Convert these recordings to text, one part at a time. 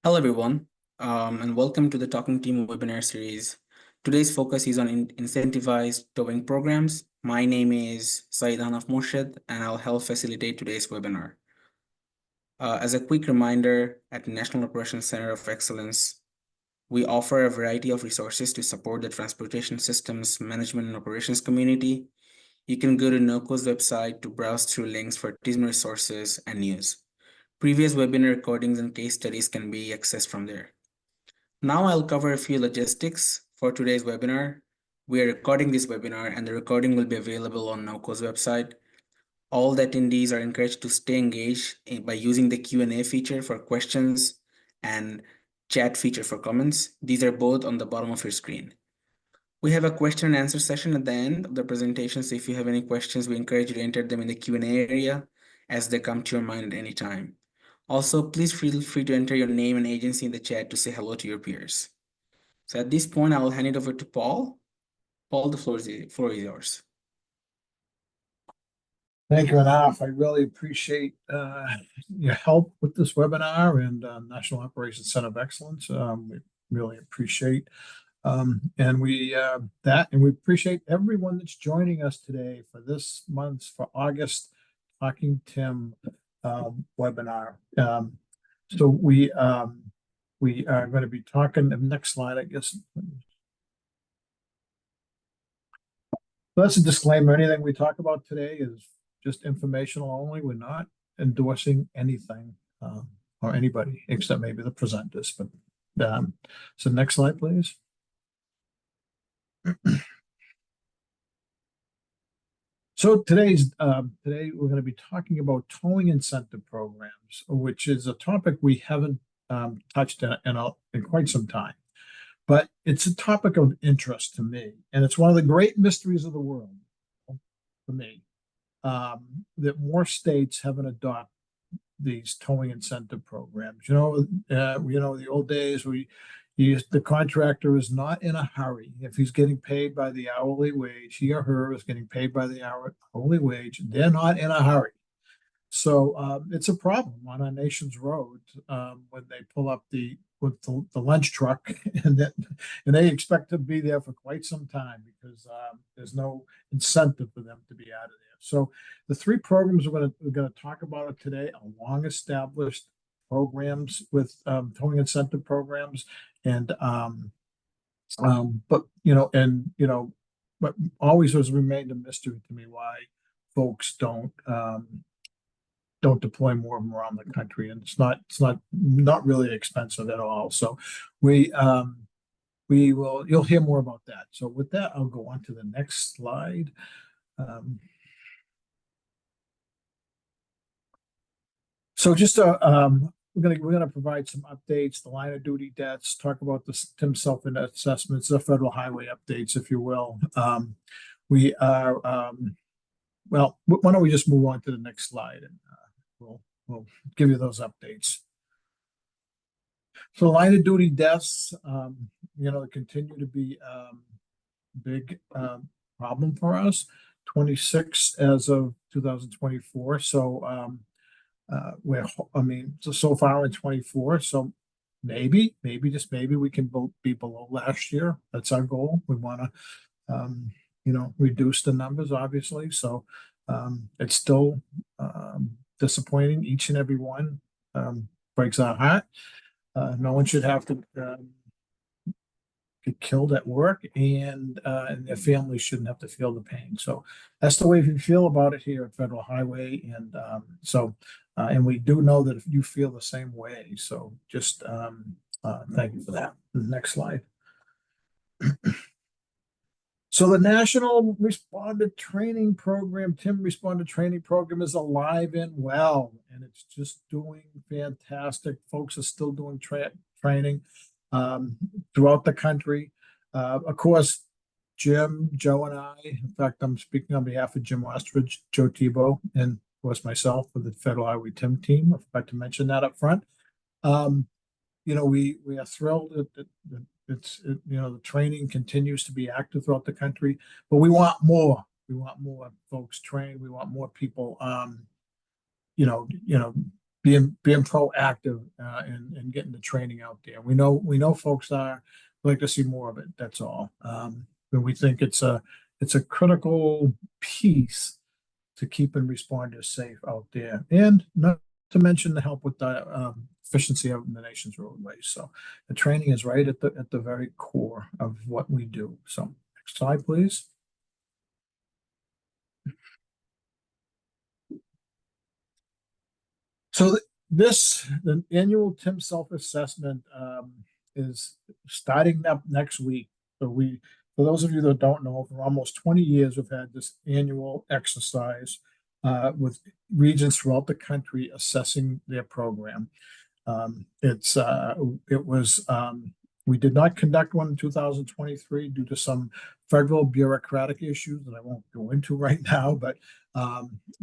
Hello, everyone, and welcome to the Talking Team webinar series. Today's focus is on incentivized towing programs. My name is Saeed Hanaf Murshid, and I'll help facilitate today's webinar. As a quick reminder, at National Operations Center of Excellence, we offer a variety of resources to support the transportation systems management and operations community. You can go to NOCO's website to browse through links for team resources and news. Previous webinar recordings and case studies can be accessed from there. Now I'll cover a few logistics for today's webinar. We are recording this webinar and the recording will be available on NOCO's website. All the attendees are encouraged to stay engaged by using the Q&A feature for questions and chat feature for comments. These are both on the bottom of your screen. We have a question and answer session at the end of the presentation, so if you have any questions, we encourage you to enter them in the Q&A area as they come to your mind at any time. Also, please feel free to enter your name and agency in the chat to say hello to your peers. So at this point, I will hand it over to Paul. Paul, the floor is yours. Thank you, Anaf. I really appreciate your help with this webinar and National Operations Center of Excellence. We really appreciate and we appreciate everyone that's joining us today for this month's for August Talking Tim webinar. So we are going to be talking. The next slide, I guess. So that's a disclaimer. Anything we talk about today is just informational only. We're not endorsing anything or anybody except maybe the presenters. But so next slide, please. So today we're going to be talking about towing incentive programs, which is a topic we haven't touched in quite some time. But it's a topic of interest to me, and it's one of the great mysteries of the world for me. That more states haven't adopted these towing incentive programs. The old days the contractor is not in a hurry. If he's getting paid by the hourly wage, he or her is getting paid by the hourly wage. They're not in a hurry. So it's a problem on our nation's roads when they pull up with the lunch truck and they expect to be there for quite some time because there's no incentive for them to be out of there. So the three programs we're going to talk about today are long established programs with towing incentive programs, but always has remained a mystery to me why folks don't deploy more of them around the country, and it's not really expensive at all. So you'll hear more about that. So with that, I'll go on to the next slide. So just we're gonna provide some updates, the line of duty debts, talk about the TIM self-assessments, the federal highway updates, if you will. We are well, why don't we just move on to the next slide and we'll give you those updates. So line of duty deaths, continue to be a big problem for us. 26 as of 2024. So so far in 24. So maybe we can be below last year. That's our goal. We want to reduce the numbers, obviously. So it's still disappointing. Each and every one breaks our heart. No one should have to get killed at work, and their families shouldn't have to feel the pain. So that's the way we feel about it here at Federal Highway, and and we do know that if you feel the same way. So just thank you for that. Next slide. So the National Responder Training Program, TIM Responder Training Program, is alive and well, and it's just doing fantastic. Folks are still doing training throughout the country. Of course, Jim, Joe, and I, in fact, I'm speaking on behalf of Jim Ostrich, Joe Tebow, and of course myself with the Federal Highway TIM team. I forgot to mention that up front. We are thrilled that the training continues to be active throughout the country, but we want more. We want more folks trained. We want more people, being proactive and getting the training out there. We know folks are like to see more of it. That's all. But we think it's a critical piece to keeping responders safe out there, and not to mention the help with the efficiency of the nation's roadways. So the training is right at the very core of what we do. So next slide, please. So the annual TIM self-assessment is starting up next week. So for those of you that don't know, for almost 20 years, we've had this annual exercise with regions throughout the country assessing their program. We did not conduct one in 2023 due to some federal bureaucratic issues that I won't go into right now. But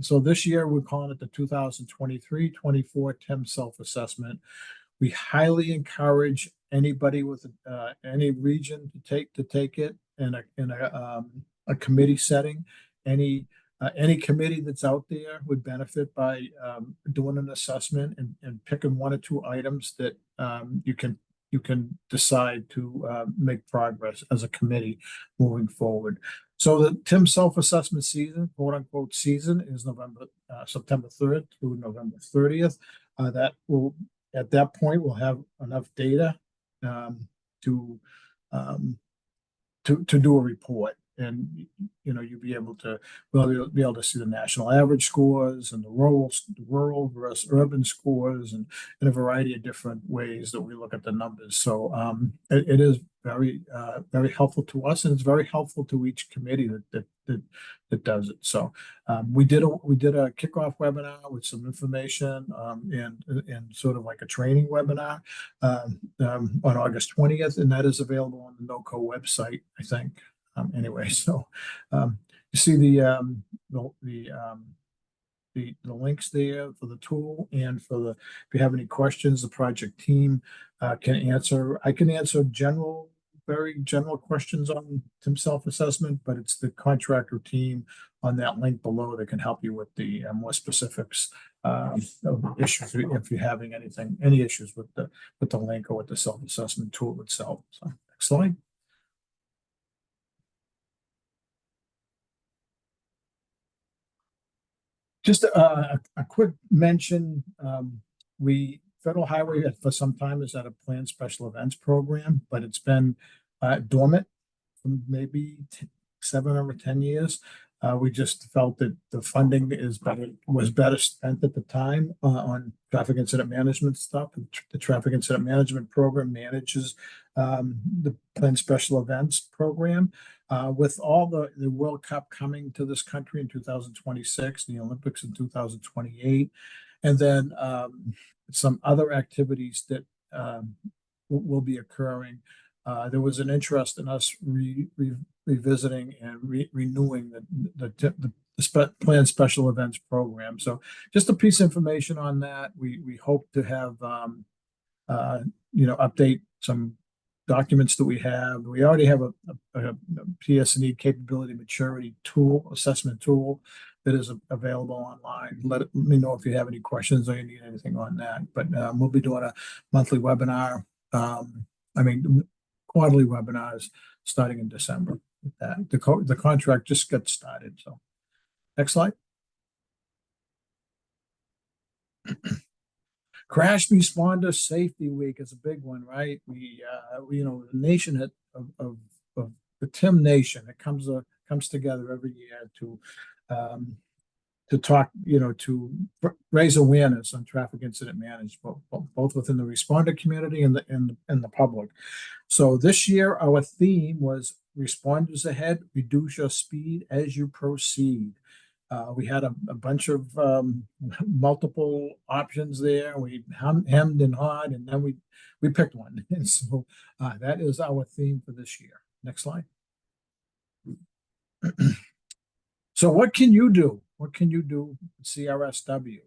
so this year we're calling it the 2023-24 TIM self-assessment. We highly encourage anybody with any region to take it in a committee setting. Any committee that's out there would benefit by doing an assessment and picking one or two items that you can decide to make progress as a committee moving forward. So the TIM self-assessment season, quote unquote season, is September 3rd through November 30th. At that point, we'll have enough data to do a report. And you'll be able to see the national average scores and the rural versus urban scores, and in a variety of different ways that we look at the numbers. So it is very helpful to us, and it's very helpful to each committee that does it. So we did a kickoff webinar with some information and sort of like a training webinar on August 20th, and that is available on the NOCO website, I think. Anyway, so you see the links there for the tool, and if you have any questions, the project team can answer. I can answer very general questions on TIM self-assessment, but it's the contractor team on that link below that can help you with the more specifics of issues if you're having any issues with the link or with the self-assessment tool itself. So next slide. Just a quick mention, Federal Highway for some time has had a planned special events program, but it's been dormant for maybe 7 or 10 years. We just felt that the funding was better spent at the time on traffic incident management stuff. The traffic incident management program manages the planned special events program. With all the World Cup coming to this country in 2026, the Olympics in 2028, and then some other activities that will be occurring, there was an interest in us revisiting and renewing the planned special events program. So just a piece of information on that. We hope to have update some documents that we have. We already have a PS&E capability maturity tool, assessment tool that is available online. Let me know if you have any questions or you need anything on that. But we'll be doing a monthly webinar. Quarterly webinars starting in December. The contract just got started. So next slide. Crash Responder Safety Week is a big one, right? The nation of the TIM Nation, it comes together every year to talk, to raise awareness on traffic incident management, both within the responder community and the public. So this year, our theme was Responders Ahead, Reduce Your Speed as You Proceed. We had a bunch of multiple options there. We hemmed and hawed, and then we picked one. And so that is our theme for this year. Next slide. So what can you do? What can you do at CRSW?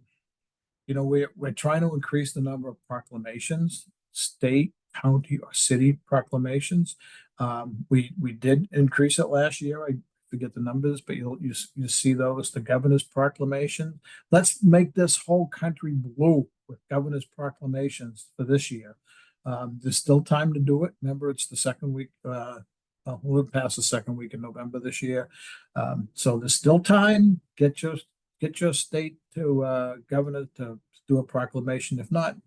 We're trying to increase the number of proclamations, state, county, or city proclamations. We did increase it last year. I forget the numbers, but you see those, the governor's proclamation. Let's make this whole country blue with governor's proclamations for this year. There's still time to do it. Remember, it's the second week, we're past the second week in November this year. So there's still time. Get your state to governor to do a proclamation. If not,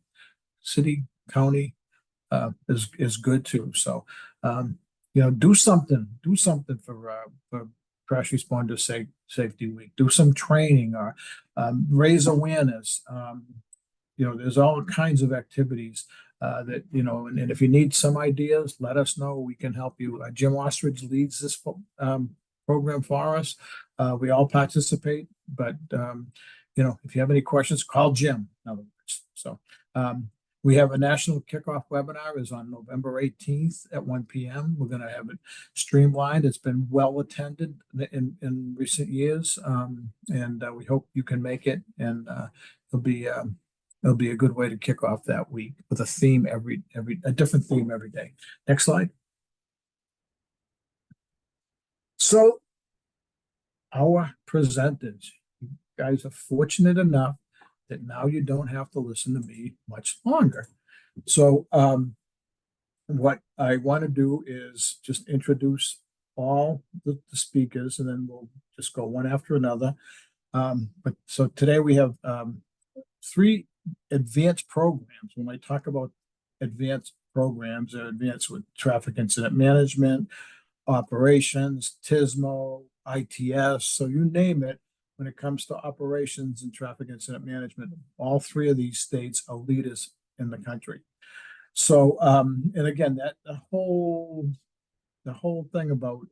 city, county is good too. So do something for Crash Responder Safety Week. Do some training or raise awareness. There's all kinds of activities that, and if you need some ideas, let us know. We can help you. Jim Ostrich leads this program for us. We all participate, but if you have any questions, call Jim, in other words. So we have a national kickoff webinar is on November 18th at 1 p.m. We're going to have it streamlined. It's been well attended in recent years, and we hope you can make it. And it'll be a good way to kick off that week with a theme a different theme every day. Next slide. So our presenters, you guys are fortunate enough that now you don't have to listen to me much longer. So what I want to do is just introduce all the speakers, and then we'll just go one after another. But so today we have 3 advanced programs. When I talk about advanced programs, they're advanced with traffic incident management, operations, TISMO, ITS, so you name it. When it comes to operations and traffic incident management, all 3 of these states are leaders in the country. So, and again, that the whole thing about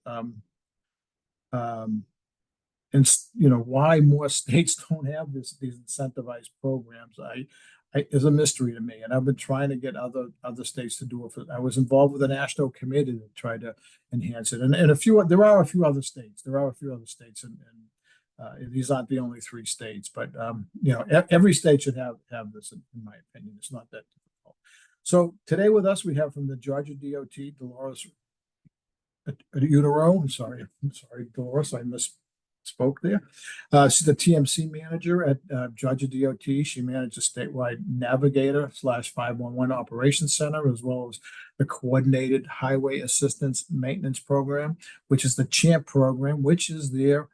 and why more states don't have these incentivized programs, is a mystery to me, and I've been trying to get other states to do it. I was involved with an AASHTO committee to try to enhance it, and there are a few other states, and these aren't the only 3 states, but every state should have this, in my opinion. It's not that difficult. So today with us we have from the Georgia DOT, Dolores Utero. I'm sorry, Dolores, I misspoke there. She's the TMC manager at Georgia DOT. She manages statewide Navigator/511 Operations Center, as well as the Coordinated Highway Assistance Maintenance Program, which is the CHAMP program, which is their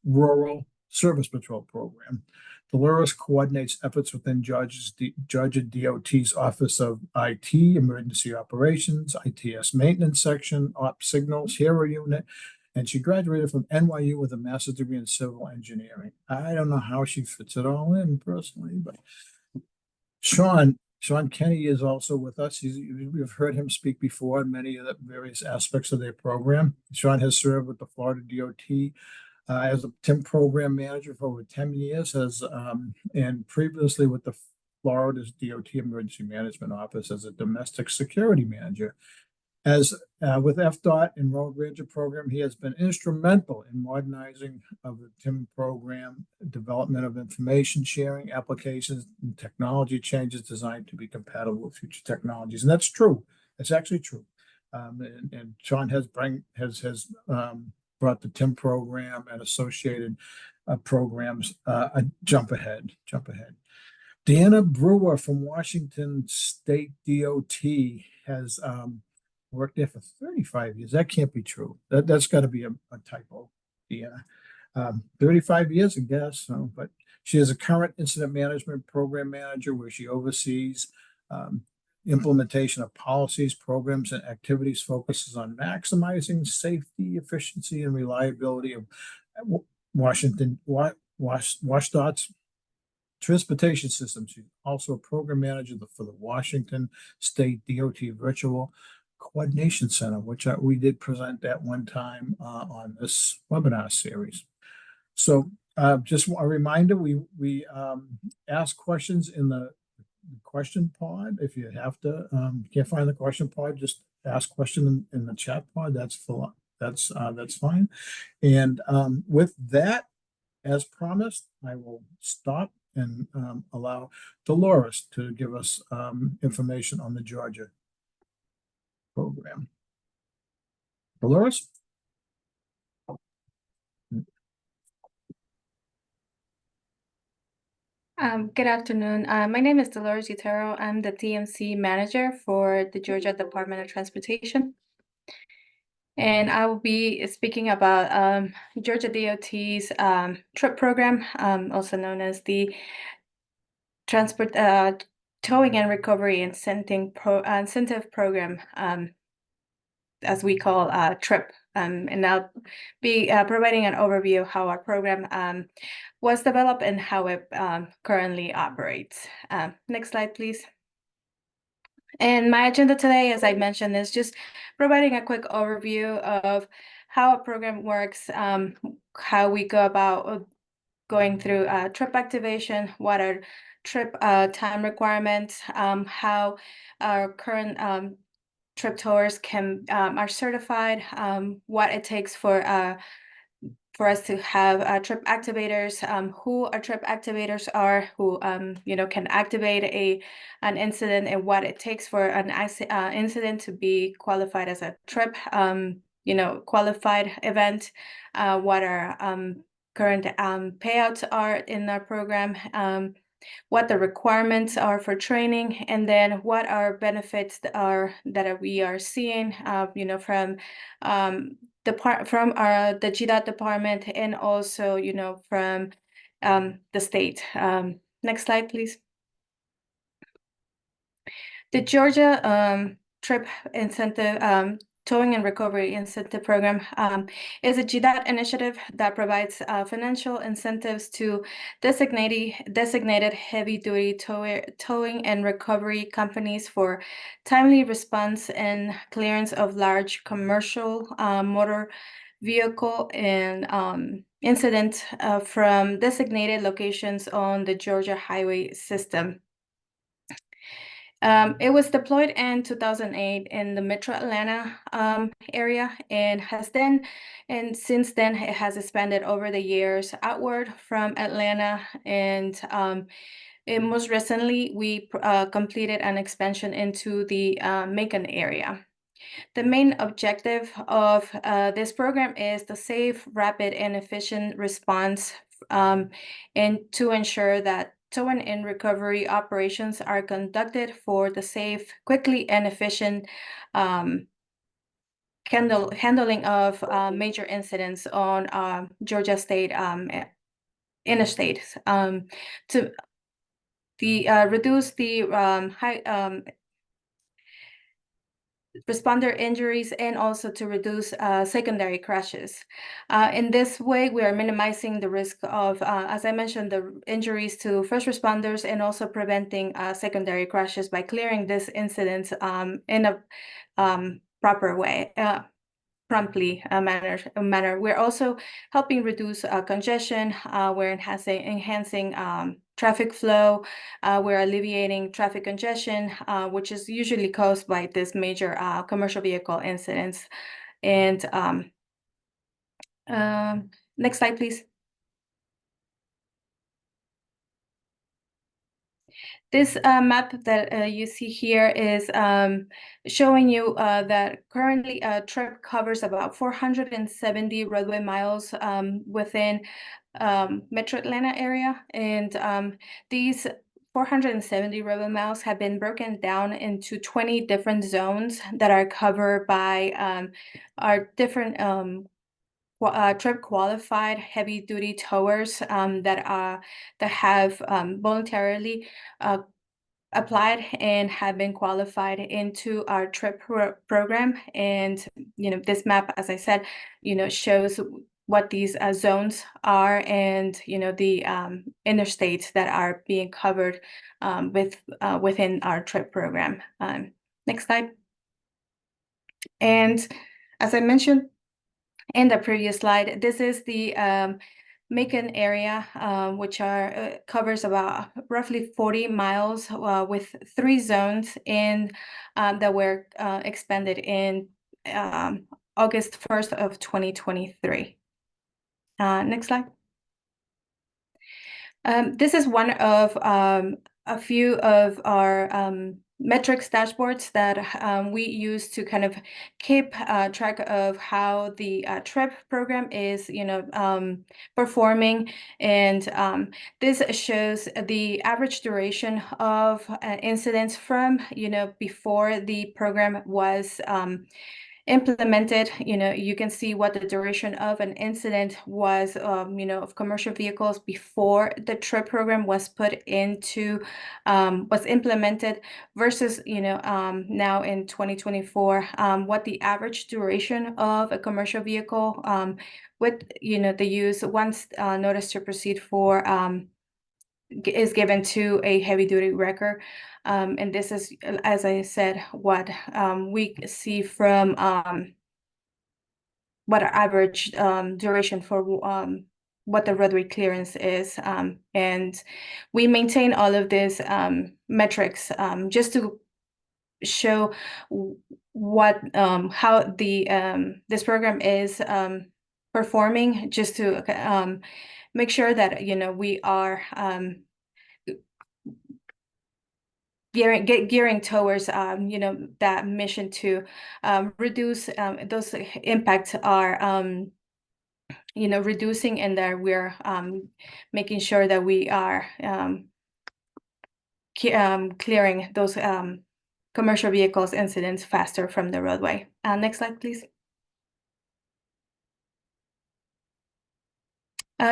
Rural Service Patrol program. Dolores coordinates efforts within Georgia DOT's Office of IT, Emergency Operations, ITS Maintenance Section, Op Signals, Hero Unit, and she graduated from NYU with a master's degree in civil engineering. I don't know how she fits it all in personally, but Sean Kenny is also with us. We've heard him speak before in many of the various aspects of their program. Sean has served with the Florida DOT as a TIM program manager for over 10 years, and previously with the Florida's DOT Emergency Management Office as a domestic security manager. As with FDOT and Road Ranger program, he has been instrumental in modernizing of the TIM program, development of information sharing applications, and technology changes designed to be compatible with future technologies. And that's true. It's actually true. And Sean has brought the TIM program and associated programs a jump ahead. Deanna Brewer from Washington State DOT has worked there for 35 years. That can't be true. That's got to be a typo, Deanna. 35 years, I guess. So, but she is a current incident management program manager where she oversees implementation of policies, programs, and activities, focuses on maximizing safety, efficiency, and reliability of WashDOT's transportation system. She's also a program manager for the Washington State DOT Virtual Coordination Center, which we did present at one time on this webinar series. So just a reminder, we ask questions in the question pod. If you have to, you can't find the question pod, just ask question in the chat pod. That's fine. And with that, as promised, I will stop and allow Dolores to give us information on the Georgia program. Dolores? Good afternoon. My name is Dolores Utero. I'm the TMC manager for the Georgia Department of Transportation. And I will be speaking about Georgia DOT's TRIP program, also known as the Transport Towing and Recovery Incentive Program, as we call TRIP. And I'll be providing an overview of how our program was developed and how it currently operates. Next slide, please. And my agenda today, as I mentioned, is just providing a quick overview of how a program works, how we go about going through trip activation, what are trip time requirements, how our current trip tours are certified, what it takes for us to have trip activators, who our trip activators are, who can activate an incident, and what it takes for an incident to be qualified as a trip qualified event, what our current payouts are in our program, what the requirements are for training, and then what our benefits are that we are seeing from the GDOT department, and also from the state. Next slide, please. The Georgia Trip Incentive Towing and Recovery Incentive Program is a GDOT initiative that provides financial incentives to designated heavy-duty towing and recovery companies for timely response and clearance of large commercial motor vehicle and incident from designated locations on the Georgia highway system. It was deployed in 2008 in the Metro Atlanta area, and since then it has expanded over the years outward from Atlanta, and most recently we completed an expansion into the Macon area. The main objective of this program is the safe, rapid, and efficient response, and to ensure that towing and recovery operations are conducted for the safe, quickly, and efficient handling of major incidents on Georgia State interstates, to reduce the high responder injuries, and also to reduce secondary crashes. In this way, we are minimizing the risk of, as I mentioned, the injuries to first responders, and also preventing secondary crashes by clearing these incidents in a proper way. Promptly manner. We're also helping reduce congestion. We're enhancing traffic flow. We're alleviating traffic congestion, which is usually caused by this major commercial vehicle incidents. And next slide, please. This map that you see here is showing you that currently TRIP covers about 470 roadway miles within Metro Atlanta area, and these 470 roadway miles have been broken down into 20 different zones that are covered by our different TRIP qualified heavy duty towers that have voluntarily applied and have been qualified into our TRIP program. And this map, as I said, shows what these zones are, and the interstates that are being covered within our TRIP program. Next slide. And as I mentioned in the previous slide, this is the Macon area, which covers about roughly 40 miles with 3 zones that were expanded in August 1st of 2023. Next slide. This is one of a few of our metrics dashboards that we use to kind of keep track of how the TRIP program is, performing. And this shows the average duration of incidents from, before the program was implemented. You can see what the duration of an incident was, of commercial vehicles before the TRIP program was was implemented versus, now in 2024, what the average duration of a commercial vehicle with, the use once notice to proceed for is given to a heavy duty wrecker. And this is, as I said, what we see from what our average duration for what the roadway clearance is. And we maintain all of these metrics just to show what how the this program is performing, just to make sure that we are gearing towards that mission to reduce those impacts are reducing, and that we're making sure that we are clearing those commercial vehicles incidents faster from the roadway. Next slide, please.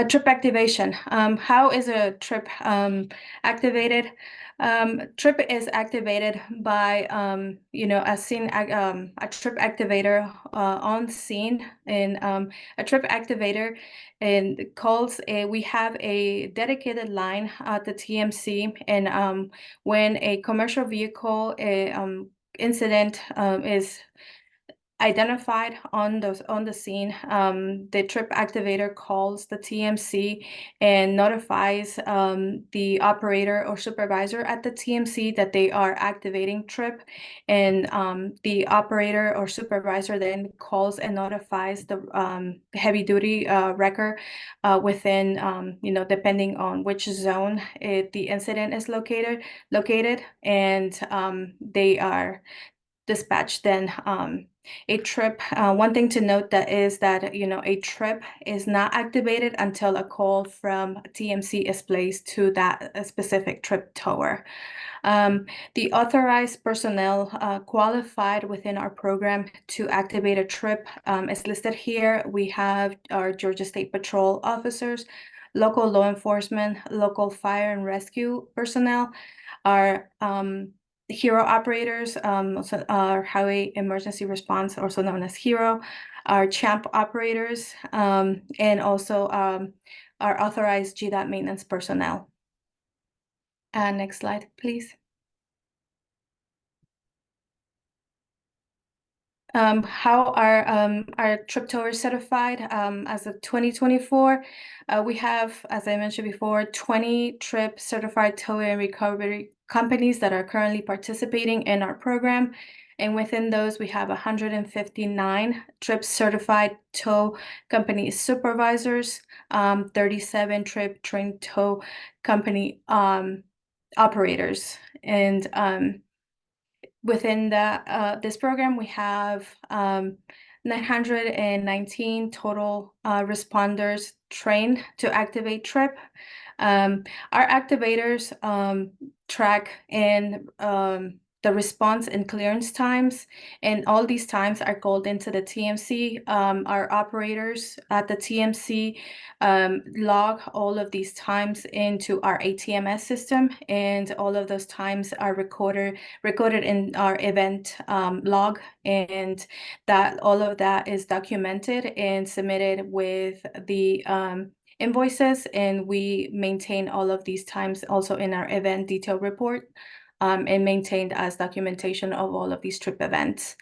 TRIP activation. How is a TRIP activated? TRIP is activated by a TRIP activator on scene, and a TRIP activator and calls we have a dedicated line at the TMC, and when a commercial vehicle incident is identified on the scene, the TRIP activator calls the TMC and notifies the operator or supervisor at the TMC that they are activating TRIP, and the operator or supervisor then calls and notifies the heavy duty wrecker within depending on which zone the incident is located, and they are dispatched then a TRIP. One thing to note that is that a TRIP is not activated until a call from TMC is placed to that specific TRIP tower. The authorized personnel qualified within our program to activate a TRIP is listed here. We have our Georgia State Patrol officers, local law enforcement, local fire and rescue personnel, our HERO operators, our highway emergency response, also known as HERO, our CHAMP operators, and also our authorized GDOT maintenance personnel. Next slide, please. How are our TRIP towers certified? As of 2024, we have, as I mentioned before, 20 TRIP certified tow and recovery companies that are currently participating in our program. And within those, we have 159 TRIP certified tow company supervisors, 37 TRIP trained tow company operators. And within this program, we have 919 total responders trained to activate TRIP. Our activators track in the response and clearance times, and all these times are called into the TMC. Our operators at the TMC log all of these times into our ATMS system, and all of those times are recorded in our event log, and that all of that is documented and submitted with the invoices, and we maintain all of these times also in our event detail report, and maintained as documentation of all of these TRIP events.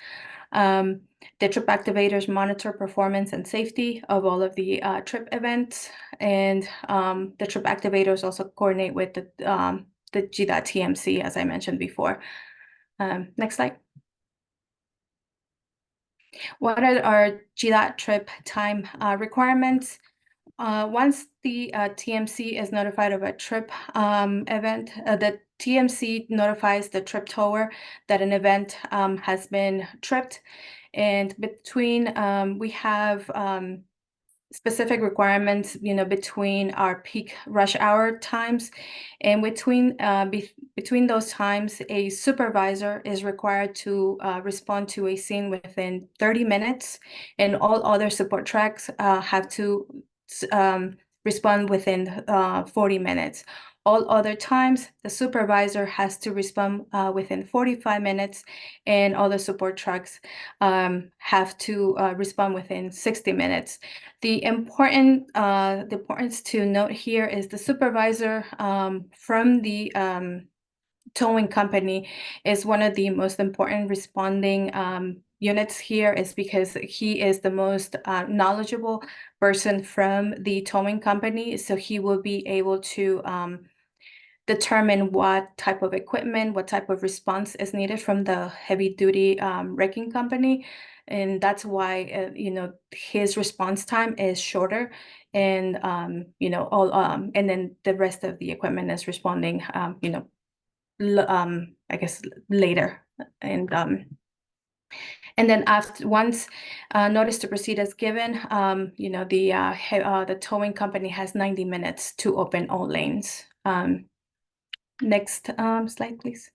The TRIP activators monitor performance and safety of all of the TRIP events, and the TRIP activators also coordinate with the GDOT TMC, as I mentioned before. Next slide. What are our GDOT TRIP time requirements? once the TMC is notified of a trip event, the TMC notifies the trip tower that an event has been tripped. And between, we have specific requirements, between our peak rush hour times. And between those times, a supervisor is required to respond to a scene within 30 minutes, and all other support tracks have to respond within 40 minutes. All other times, the supervisor has to respond within 45 minutes, and all the support trucks have to respond within 60 minutes. The importance to note here is the supervisor from the towing company is one of the most important responding units here, is because he is the most knowledgeable person from the towing company. So he will be able to determine what type of equipment, what type of response is needed from the heavy duty wrecking company. And that's why, his response time is shorter, and, and then the rest of the equipment is responding, I guess later. And then once notice to proceed is given, the towing company has 90 minutes to open all lanes. Next slide, please.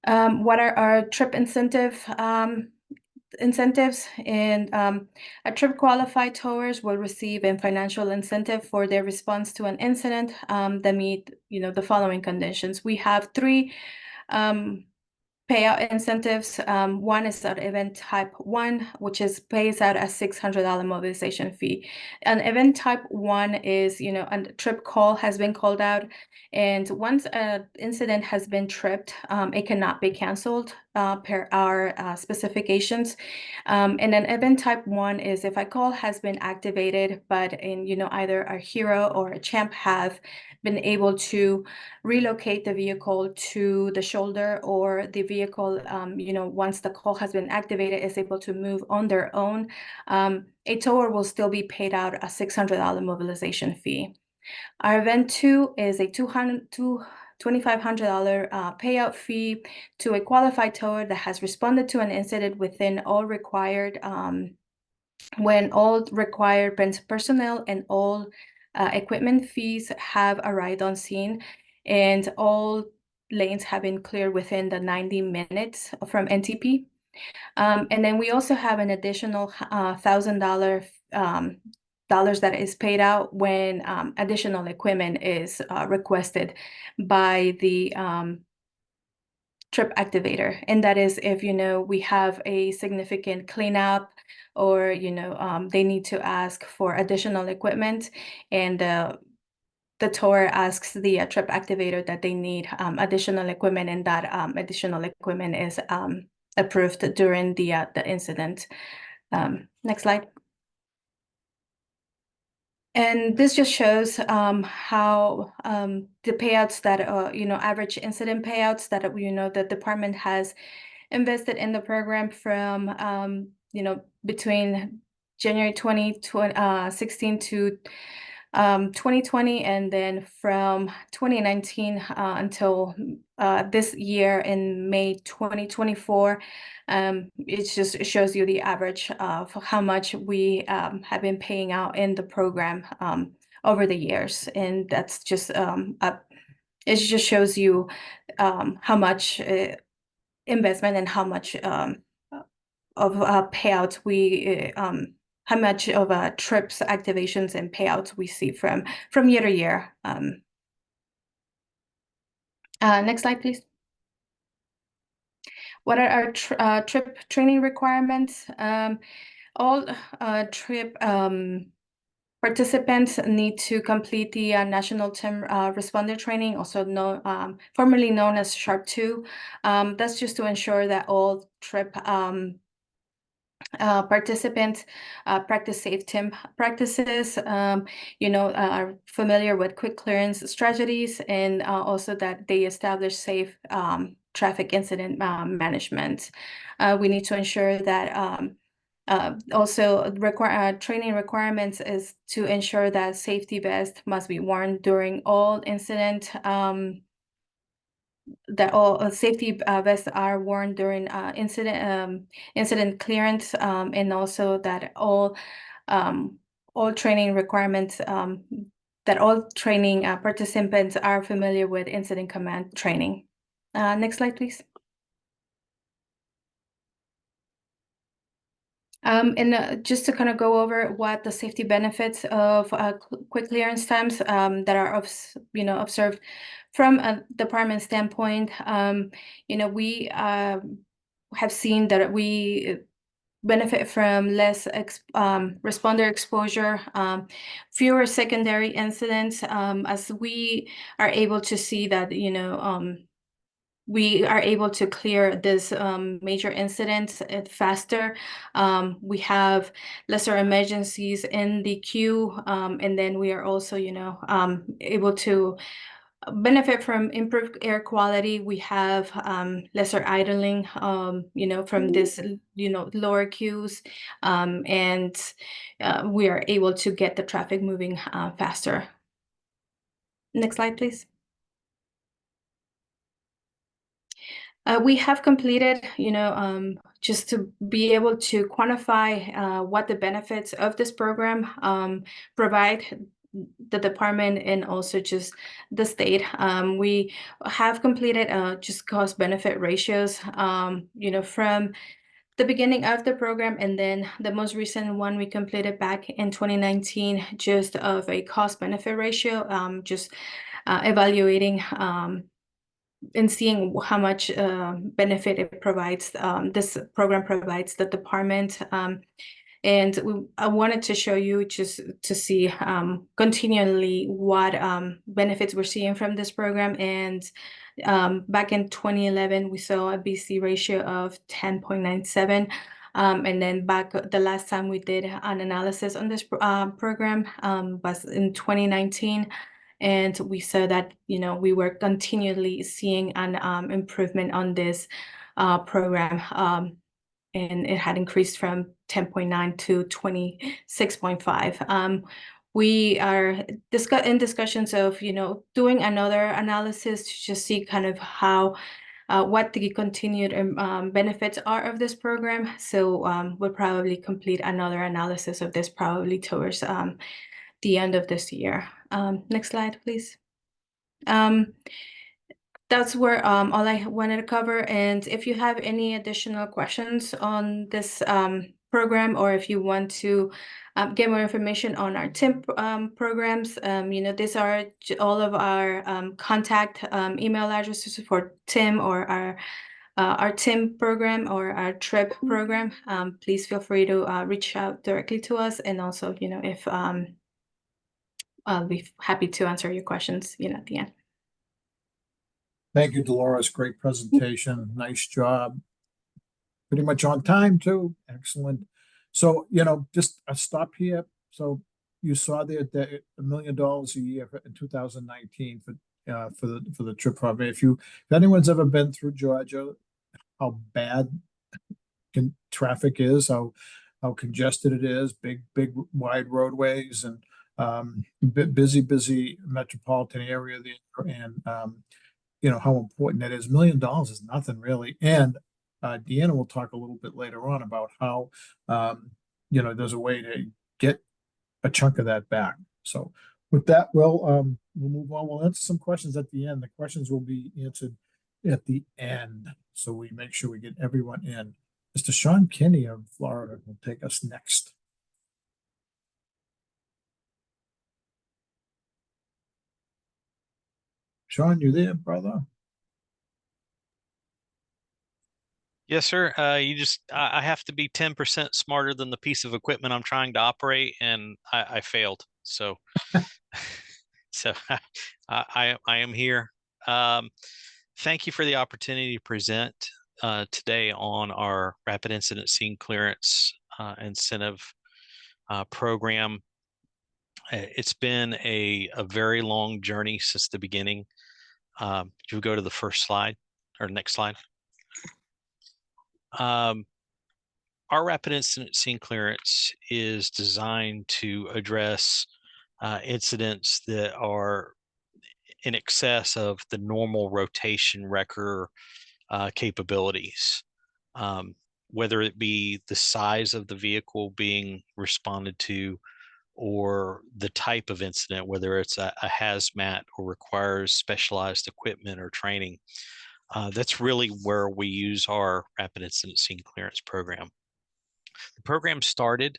What are our trip incentives? And a trip qualified towers will receive a financial incentive for their response to an incident that meet, the following conditions. We have 3 payout incentives. One is that event type 1, which pays out a $600 mobilization fee. An event type 1 is, a trip call has been called out, and once an incident has been tripped, it cannot be canceled per our specifications. And an event type 1 is if a call has been activated, but either a hero or a champ have been able to relocate the vehicle to the shoulder, or the vehicle, once the call has been activated, is able to move on their own, a tower will still be paid out a $600 mobilization fee. Our event 2 is a $2,500 payout fee to a qualified tower that has responded to an incident within all required, when all required personnel and all equipment fees have arrived on scene, and all lanes have been cleared within the 90 minutes from NTP. And then we also have an additional $1,000 that is paid out when additional equipment is requested by the trip activator. And that is if, we have a significant cleanup, or, they need to ask for additional equipment, and the tower asks the trip activator that they need additional equipment, and that additional equipment is approved during the incident. Next slide. And this just shows how the payouts that, average incident payouts that, the department has invested in the program from, between January 2016 to 2020, and then from 2019 until this year in May 2024. It shows you the average of how much we have been paying out in the program over the years, and that's just it just shows you how much investment and how much of payouts we how much of trips, activations, and payouts we see from year to year. Next slide, please. What are our trip training requirements? All trip participants need to complete the National TIM Responder Training, also formerly known as SHARP 2. That's just to ensure that all trip participants practice safe TIM practices, are familiar with quick clearance strategies, and also that they establish safe traffic incident management. We need to ensure that Also, training requirements is to ensure that safety vests must be worn during all incident, that all safety vests are worn during incident clearance, and also that all training requirements, that all training participants are familiar with incident command training. Next slide, please. And just to kind of go over what the safety benefits of quick clearance times that are observed from a department standpoint, we have seen that we benefit from less responder exposure, fewer secondary incidents, as we are able to see that we are able to clear this major incidents faster. We have lesser emergencies in the queue, and then we are also, able to benefit from improved air quality. We have lesser idling, from this, lower queues, and we are able to get the traffic moving faster. Next slide, please. We have completed, just to be able to quantify what the benefits of this program provide the department and also just the state. We have completed just cost benefit ratios, from the beginning of the program, and then the most recent one we completed back in 2019, just of a cost benefit ratio, just evaluating and seeing how much benefit it provides, this program provides the department. And I wanted to show you just to see continually what benefits we're seeing from this program. And back in 2011, we saw a BC ratio of 10.97. And then back the last time we did an analysis on this program was in 2019. And we saw that, we were continually seeing an improvement on this program. And it had increased from 10.9 to 26.5. We are in discussions of, doing another analysis to just see kind of how, what the continued benefits are of this program. So we'll probably complete another analysis of this probably towards the end of this year. Next slide, please. That's where all I wanted to cover. And if you have any additional questions on this program, or if you want to get more information on our TIM programs, these are all of our contact email addresses for TIM or our TIM program or our TRIP program. Please feel free to reach out directly to us. And also, if I'll be happy to answer your questions, at the end. Thank you, Dolores. Great presentation. Nice job. Pretty much on time too. Excellent. So, just a stop here. So you saw there that $1 million a year in 2019 for the TRIP program. If anyone's ever been through Georgia, how bad traffic is, how congested it is, big wide roadways, and busy metropolitan area there, and how important that is. $1 million is nothing really. And Deanna will talk a little bit later on about how there's a way to get a chunk of that back. So with that, we'll move on. We'll answer some questions at the end. The questions will be answered at the end, so we make sure we get everyone in. Mr. Sean Kinney of Florida will take us next. Sean, you there, brother? Yes, sir. I have to be 10% smarter than the piece of equipment I'm trying to operate, and I failed. So, so I am here. Thank you for the opportunity to present today on our Rapid Incident Scene Clearance incentive program. It's been a very long journey since the beginning. You go to the first slide or next slide. our rapid incident scene clearance is designed to address incidents that are in excess of the normal rotation wrecker capabilities, whether it be the size of the vehicle being responded to or the type of incident, whether it's a hazmat or requires specialized equipment or training. That's really where we use our rapid incident scene clearance program. The program started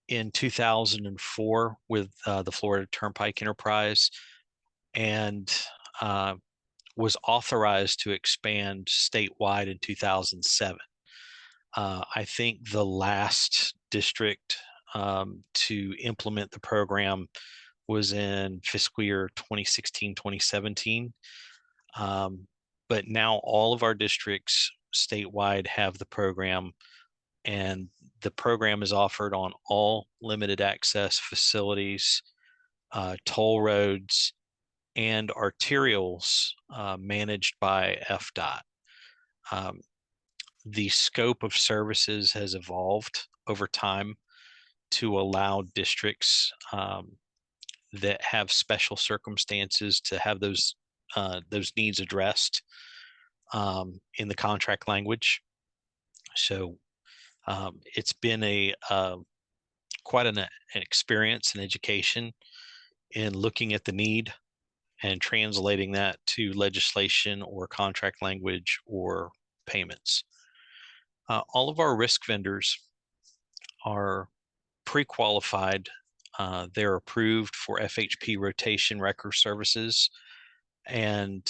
in 2004 with the Florida Turnpike Enterprise, and was authorized to expand statewide in 2007. I think the last district to implement the program was in fiscal year 2016, 2017. But now all of our districts statewide have the program, and the program is offered on all limited access facilities, toll roads, and arterials managed by FDOT. The scope of services has evolved over time to allow districts that have special circumstances to have those needs addressed in the contract language. So it's been quite an experience and education in looking at the need and translating that to legislation or contract language or payments. All of our risk vendors are pre-qualified. They're approved for FHP rotation wrecker services, and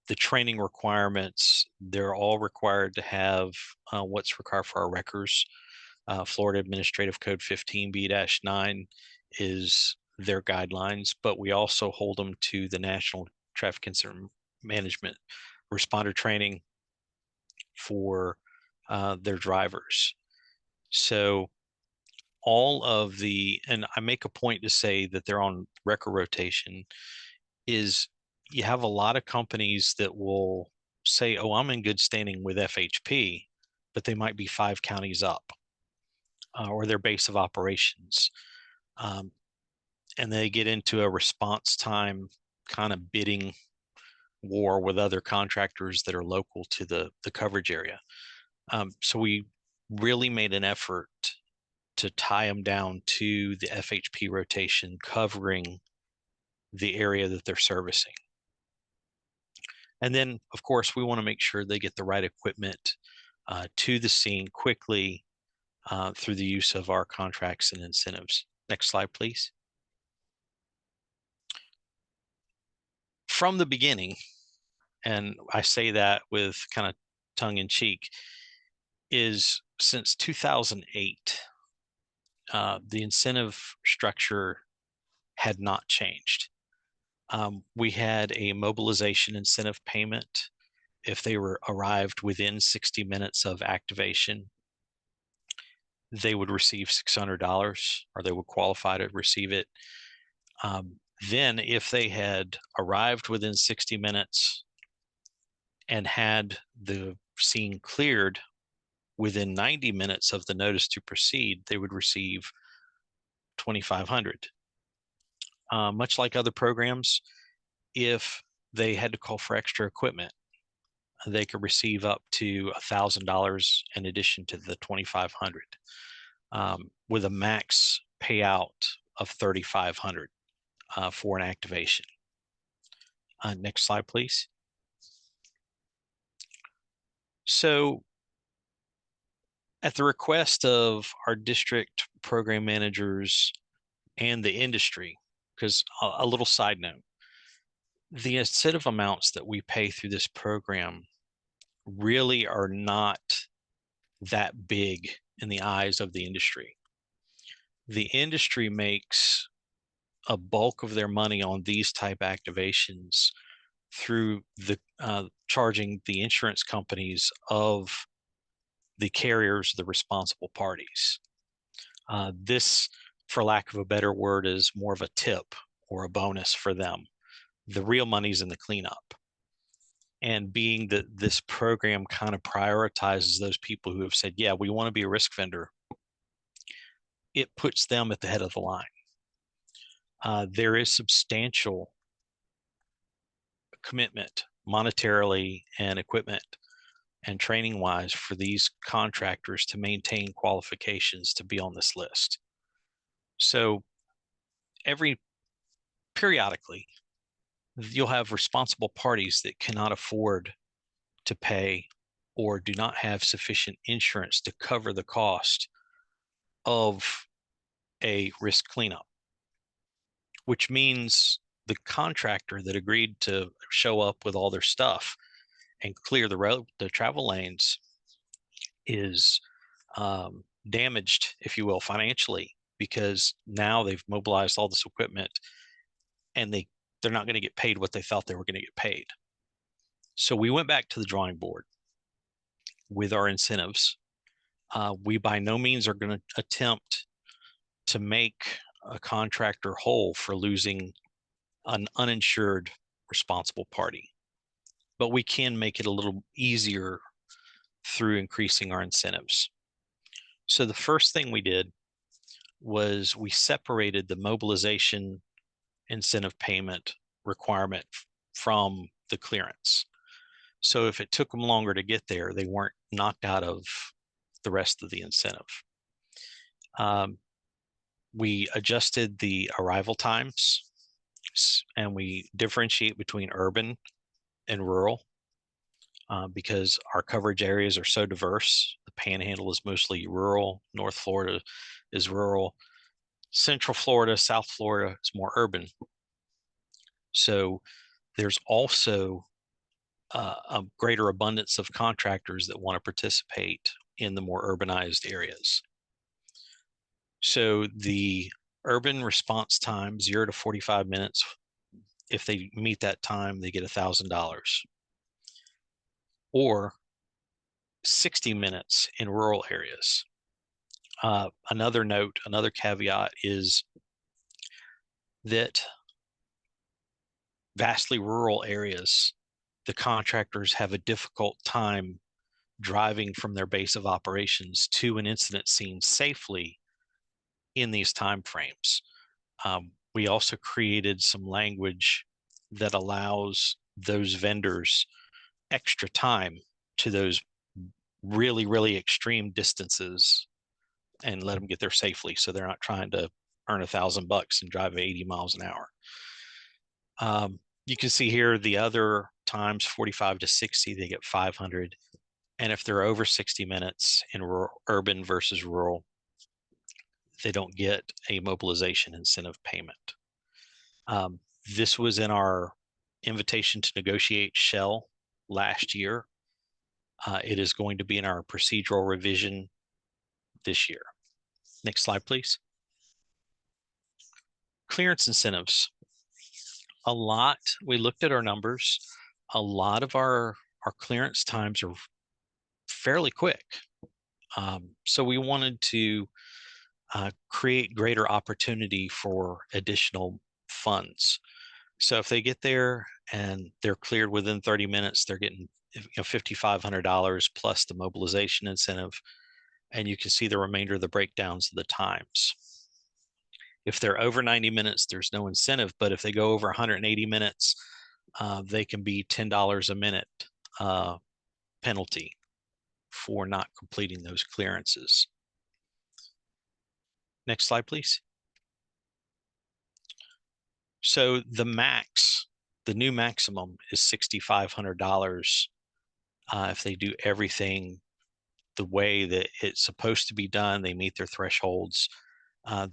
the training requirements, they're all required to have what's required for our wreckers. Florida Administrative Code 15B-9 is their guidelines, but we also hold them to the National Traffic Incident Management responder training for their drivers. So all of and I make a point to say that they're on wrecker rotation, is you have a lot of companies that will say, oh, I'm in good standing with FHP, but they might be 5 counties up or their base of operations. And they get into a response time kind of bidding war with other contractors that are local to the coverage area. So we really made an effort to tie them down to the FHP rotation covering the area that they're servicing. And then, of course, we want to make sure they get the right equipment to the scene quickly through the use of our contracts and incentives. Next slide, please. From the beginning, and I say that with kind of tongue in cheek, is since 2008, the incentive structure had not changed. We had a mobilization incentive payment if they arrived within 60 minutes of activation. They would receive $600, or they would qualify to receive it. Then if they had arrived within 60 minutes and had the scene cleared within 90 minutes of the notice to proceed, they would receive $2,500. Much like other programs, if they had to call for extra equipment, they could receive up to $1,000 in addition to the $2,500, with a max payout of $3,500 for an activation. Next slide, please. So at the request of our district program managers and the industry, because a little side note, the incentive amounts that we pay through this program really are not that big in the eyes of the industry. The industry makes a bulk of their money on these type activations through the charging the insurance companies of the carriers, the responsible parties. This, for lack of a better word, is more of a tip or a bonus for them. The real money's in the cleanup. And being that this program kind of prioritizes those people who have said, yeah, we want to be a risk vendor, it puts them at the head of the line. There is substantial commitment monetarily and equipment and training wise for these contractors to maintain qualifications to be on this list. So periodically, you'll have responsible parties that cannot afford to pay or do not have sufficient insurance to cover the cost of a risk cleanup, which means the contractor that agreed to show up with all their stuff and clear the travel lanes is damaged, if you will, financially, because now they've mobilized all this equipment and they're not going to get paid what they thought they were going to get paid. So we went back to the drawing board with our incentives. We by no means are going to attempt to make a contractor whole for losing an uninsured responsible party, but we can make it a little easier through increasing our incentives. So the first thing we did was we separated the mobilization incentive payment requirement from the clearance. So if it took them longer to get there, they weren't knocked out of the rest of the incentive. We adjusted the arrival times and we differentiate between urban and rural because our coverage areas are so diverse. The Panhandle is mostly rural. North Florida is rural. Central Florida, South Florida is more urban. So there's also a greater abundance of contractors that want to participate in the more urbanized areas. So the urban response time, 0 to 45 minutes. If they meet that time, they get $1,000. Or 60 minutes in rural areas. Another note, another caveat is that vastly rural areas, the contractors have a difficult time driving from their base of operations to an incident scene safely in these time frames. We also created some language that allows those vendors extra time to those really, really extreme distances and let them get there safely. So they're not trying to earn $1,000 and drive 80 miles an hour. You can see here the other times, 45 to 60, they get 500. And if they're over 60 minutes in urban versus rural, they don't get a mobilization incentive payment. This was in our invitation to negotiate shell last year. It is going to be in our procedural revision this year. Next slide, please. Clearance incentives. We looked at our numbers. A lot of our clearance times are fairly quick. So we wanted to create greater opportunity for additional funds. So if they get there and they're cleared within 30 minutes, they're getting $5,500 plus the mobilization incentive. And you can see the remainder of the breakdowns of the times. If they're over 90 minutes, there's no incentive, but if they go over 180 minutes, they can be $10 a minute penalty for not completing those clearances. Next slide, please. So the new maximum is $6,500 if they do everything the way that it's supposed to be done, they meet their thresholds,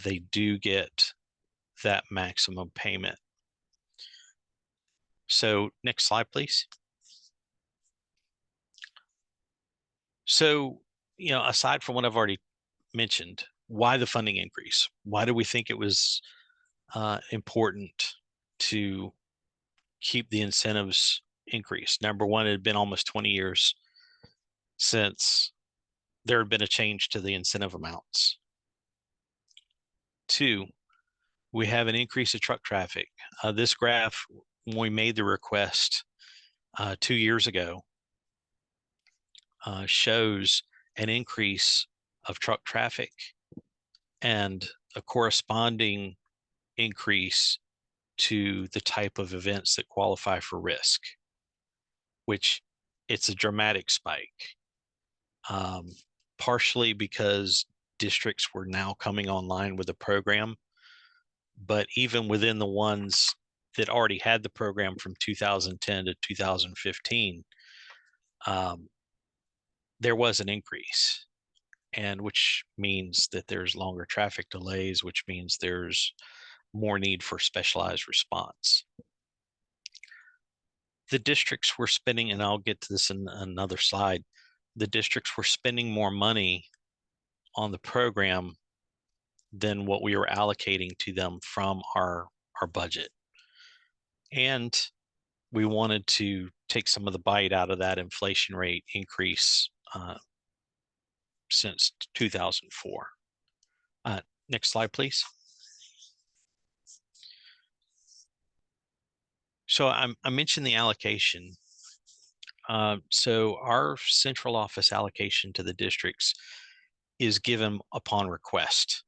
they do get that maximum payment. So next slide, please. So, aside from what I've already mentioned, why the funding increase? Why do we think it was important to keep the incentives increased? Number one, it had been almost 20 years since there had been a change to the incentive amounts. Two, we have an increase of truck traffic. This graph, when we made the request, 2 years ago shows an increase of truck traffic and a corresponding increase to the type of events that qualify for risk, which it's a dramatic spike. Partially because districts were now coming online with the program, but even within the ones that already had the program from 2010 to 2015, there was an increase, and which means that there's longer traffic delays, which means there's more need for specialized response. The districts were spending, and I'll get to this in another slide, the districts were spending more money on the program than what we were allocating to them from our budget. And we wanted to take some of the bite out of that inflation rate increase since 2004. Next slide, please. So I mentioned the allocation. So our central office allocation to the districts is given upon request.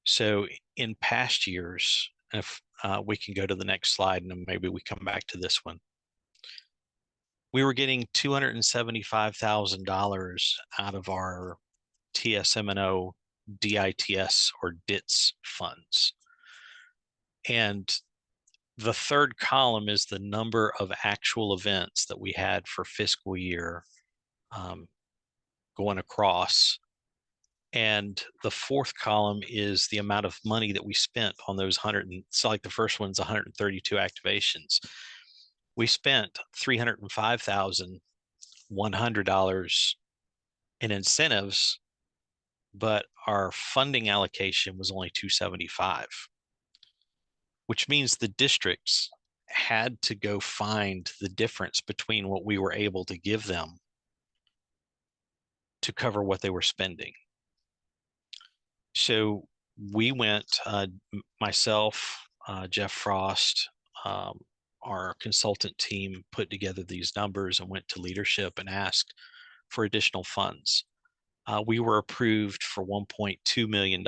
So in past years, if we can go to the next slide and then maybe we come back to this one, we were getting $275,000 out of our TSM&O DITS or DITS funds. And the third column is the number of actual events that we had for fiscal year going across. And the fourth column is the amount of money that we spent on those so like the first one's 132 activations. We spent $305,100 in incentives, but our funding allocation was only $275,000, which means the districts had to go find the difference between what we were able to give them to cover what they were spending. So we went, myself, Jeff Frost, our consultant team put together these numbers and went to leadership and asked for additional funds. We were approved for $1.2 million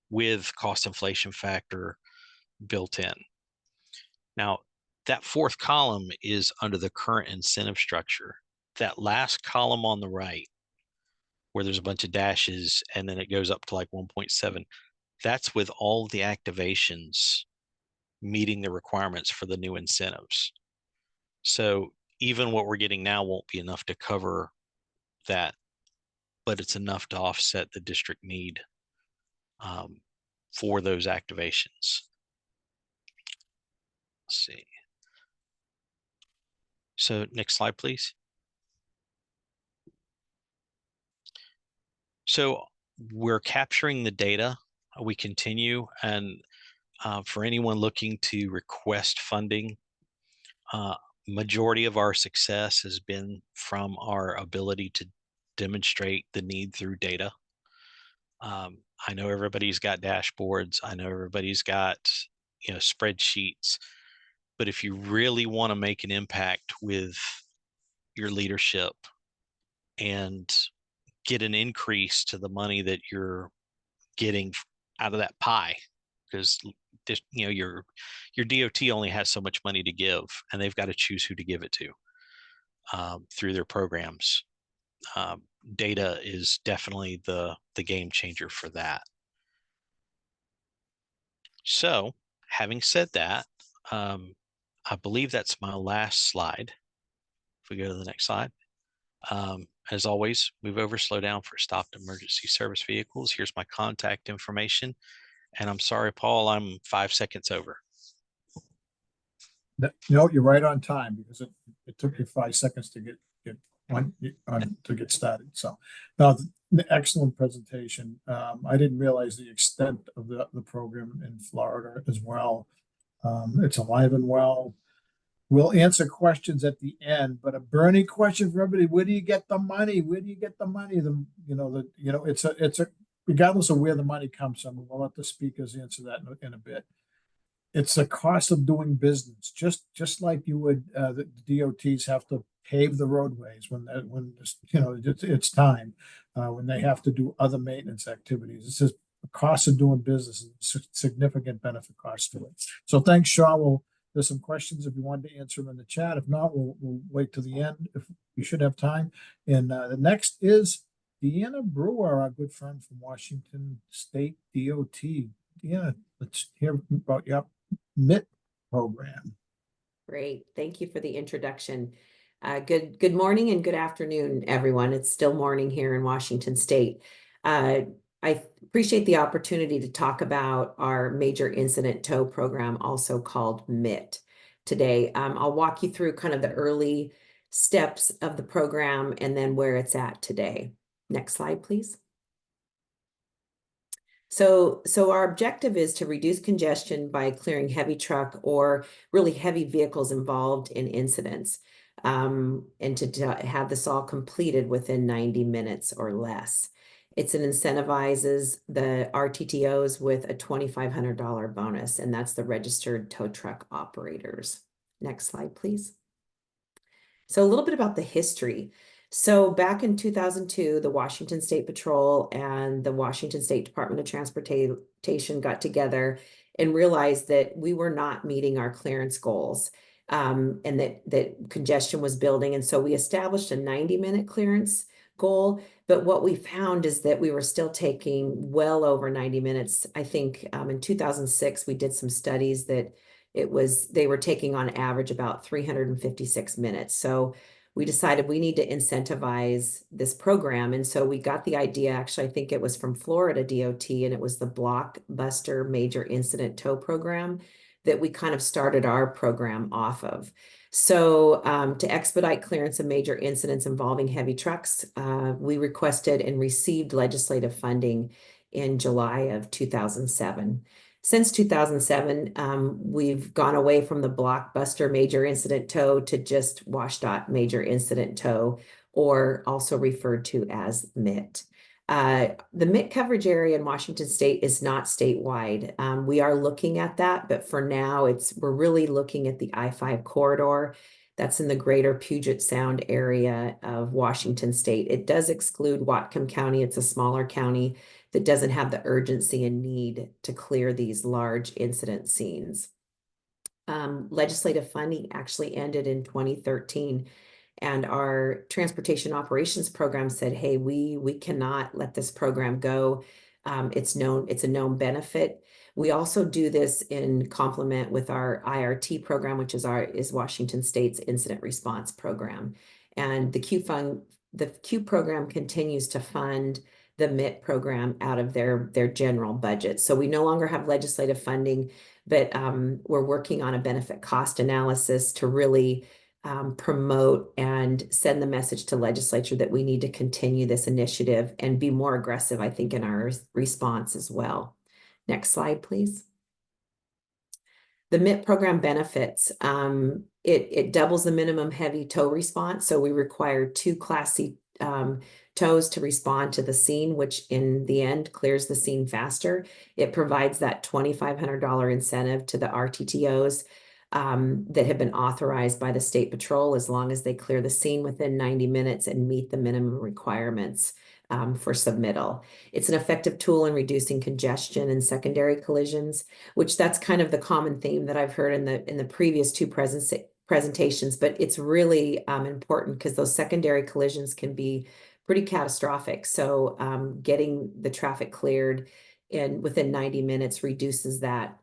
with cost inflation factor built in. Now, that fourth column is under the current incentive structure. That last column on the right, where there's a bunch of dashes and then it goes up to like 1.7, that's with all the activations meeting the requirements for the new incentives. So even what we're getting now won't be enough to cover that, but it's enough to offset the district need for those activations. Let's see. So next slide, please. So we're capturing the data. We continue, and for anyone looking to request funding, majority of our success has been from our ability to demonstrate the need through data. I know everybody's got dashboards. I know everybody's got, spreadsheets, but if you really want to make an impact with your leadership and get an increase to the money that you're getting out of that pie, because your DOT only has so much money to give, and they've got to choose who to give it to through their programs. Data is definitely the game changer for that. So having said that, I believe that's my last slide. If we go to the next slide. As always, move over, slow down for stopped emergency service vehicles. Here's my contact information. And I'm sorry, Paul, I'm 5 seconds over. No, you're right on time, because it took you 5 seconds to get started. So now, the excellent presentation. I didn't realize the extent of the program in Florida as well. It's alive and well. We'll answer questions at the end, but a burning question for everybody: where do you get the money? Where do you get the money? It's a regardless of where the money comes from. We'll let the speakers answer that in a bit. It's the cost of doing business, just like you would, the DOTs have to pave the roadways when it's time, when they have to do other maintenance activities. It's just the cost of doing business and significant benefit cost to it. So thanks, Shaw. There's some questions if you wanted to answer them in the chat. If not, we'll wait to the end if you should have time. And the next is Deanna Brewer, our good friend from Washington State DOT. Deanna, let's hear about your MIT program. Great. Thank you for the introduction. Good morning and good afternoon, everyone. It's still morning here in Washington State. I appreciate the opportunity to talk about our Major Incident Tow program, also called MIT, today. I'll walk you through kind of the early steps of the program and then where it's at today. Next slide, please. So our objective is to reduce congestion by clearing heavy truck or really heavy vehicles involved in incidents, and to have this all completed within 90 minutes or less. It incentivizes the RTTOs with a $2,500 bonus, and that's the registered tow truck operators. Next slide, please. So a little bit about the history. So back in 2002, the Washington State Patrol and the Washington State Department of Transportation got together and realized that we were not meeting our clearance goals, and that congestion was building. And so we established a 90-minute clearance goal. But what we found is that we were still taking well over 90 minutes. I think in 2006, we did some studies that they were taking on average about 356 minutes. So we decided we need to incentivize this program. And so we got the idea, actually, I think it was from Florida DOT, and it was the Blockbuster Major Incident Tow program that we kind of started our program off of. So to expedite clearance of major incidents involving heavy trucks, we requested and received legislative funding in July of 2007. Since 2007, we've gone away from the Blockbuster Major Incident Tow to just WSDOT Major Incident Tow, or also referred to as MIT. The MIT coverage area in Washington State is not statewide. We are looking at that, but for now, we're really looking at the I-5 corridor. That's in the greater Puget Sound area of Washington State. It does exclude Whatcom County. It's a smaller county that doesn't have the urgency and need to clear these large incident scenes. Legislative funding actually ended in 2013, and our transportation operations program said, hey, we cannot let this program go. It's a known benefit. We also do this in complement with our IRT program, which is Washington State's incident response program. And the Q program continues to fund the MIT program out of their general budget. So we no longer have legislative funding, but we're working on a benefit cost analysis to really promote and send the message to legislature that we need to continue this initiative and be more aggressive, I think, in our response as well. Next slide, please. The MIT program benefits, it doubles the minimum heavy tow response. So we require 2 Class C tows to respond to the scene, which in the end clears the scene faster. It provides that $2,500 incentive to the RTTOs that have been authorized by the State Patrol, as long as they clear the scene within 90 minutes and meet the minimum requirements for submittal. It's an effective tool in reducing congestion and secondary collisions, which that's kind of the common theme that I've heard in the previous 2 presentations, but it's really important because those secondary collisions can be pretty catastrophic. So getting the traffic cleared within 90 minutes reduces that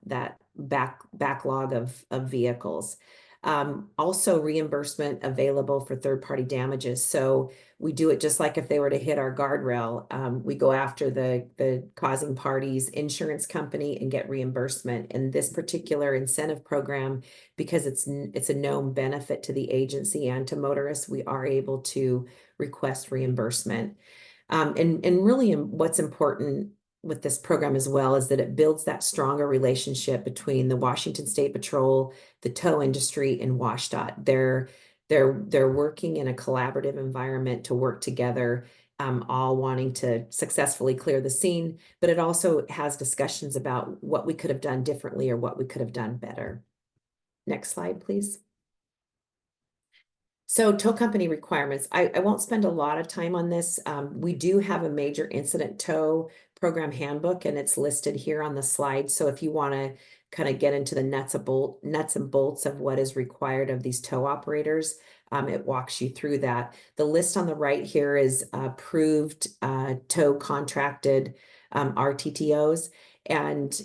backlog of vehicles. Also reimbursement available for third-party damages. So we do it just like if they were to hit our guardrail. We go after the causing party's insurance company and get reimbursement. And this particular incentive program, because it's a known benefit to the agency and to motorists, we are able to request reimbursement. And really what's important with this program as well is that it builds that stronger relationship between the Washington State Patrol, the tow industry, and WSDOT. They're working in a collaborative environment to work together all wanting to successfully clear the scene, but it also has discussions about what we could have done differently or what we could have done better. Next slide, please. So tow company requirements, I won't spend a lot of time on this. We do have a major incident tow program handbook, and it's listed here on the slide. So if you want to kind of get into the nuts and bolts of what is required of these tow operators, it walks you through that. The list on the right here is approved tow contracted RTTOs, and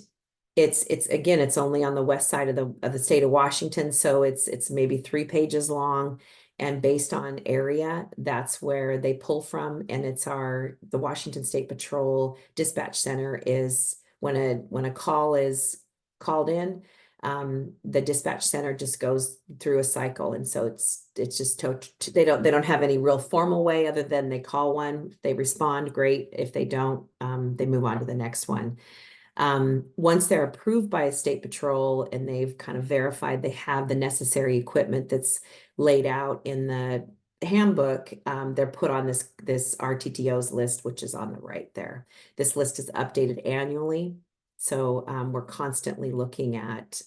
it's again, it's only on the west side of the state of Washington, so it's maybe 3 pages long. And based on area, that's where they pull from. And it's the Washington State Patrol Dispatch Center is when a call is called in, the dispatch center just goes through a cycle. And so it's just they don't have any real formal way other than they call one, they respond, great. If they don't, they move on to the next one. Once they're approved by a state patrol and they've kind of verified they have the necessary equipment that's laid out in the handbook, they're put on this RTTOs list, which is on the right there. This list is updated annually. So we're constantly looking at,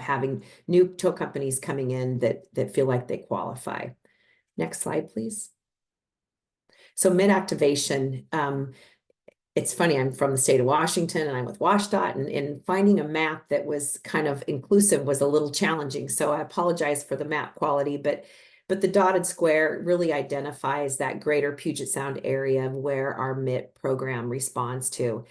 having new tow companies coming in that feel like they qualify. Next slide, please. So mid-activation, it's funny, I'm from the state of Washington and I'm with WashDOT, and finding a map that was kind of inclusive was a little challenging. So I apologize for the map quality, but the dotted square really identifies that greater Puget Sound area where our MIT program responds to.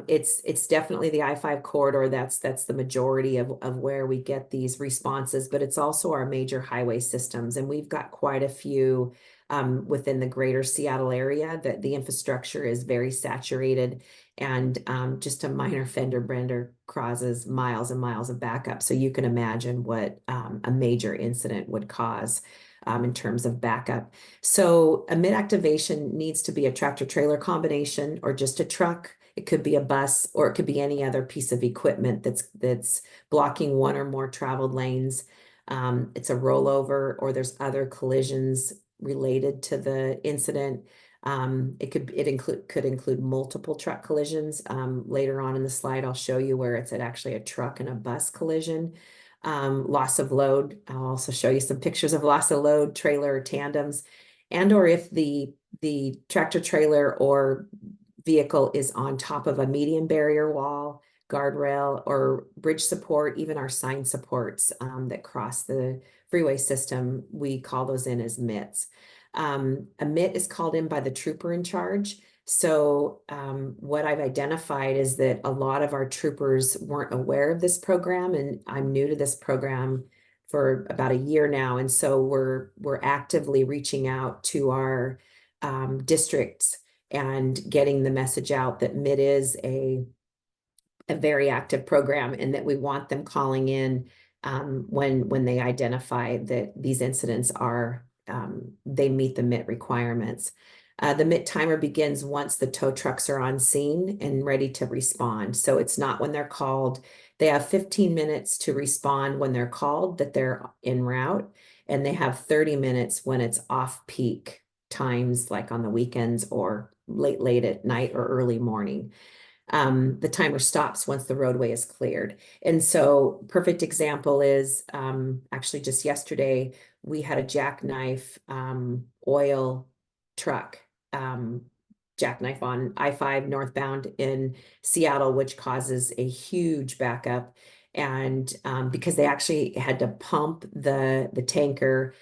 It's definitely the I-5 corridor. That's the majority of where we get these responses, but it's also our major highway systems. And we've got quite a few within the greater Seattle area that the infrastructure is very saturated, and just a minor fender bender causes miles and miles of backup. So you can imagine what a major incident would cause in terms of backup. So a mid-activation needs to be a tractor trailer combination or just a truck. It could be a bus, or it could be any other piece of equipment that's blocking one or more traveled lanes. It's a rollover, or there's other collisions related to the incident. It could include multiple truck collisions. Later on in the slide, I'll show you where it's actually a truck and a bus collision. Loss of load. I'll also show you some pictures of loss of load, trailer tandems, or if the tractor trailer or vehicle is on top of a median barrier wall, guardrail, or bridge support, even our sign supports that cross the freeway system, we call those in as MITs. A MIT is called in by the trooper in charge. So what I've identified is that a lot of our troopers weren't aware of this program, and I'm new to this program for about a year now. And so we're actively reaching out to our districts and getting the message out that MIT is a very active program, and that we want them calling in when they identify that these incidents are they meet the MIT requirements. The MIT timer begins once the tow trucks are on scene and ready to respond. So it's not when they're called. They have 15 minutes to respond when they're called that they're en route, and they have 30 minutes when it's off peak times, like on the weekends or late at night or early morning. The timer stops once the roadway is cleared. And so perfect example is actually just yesterday, we had a jackknife oil truck, jackknife on I-5 northbound in Seattle, which causes a huge backup. And because they actually had to pump the tanker,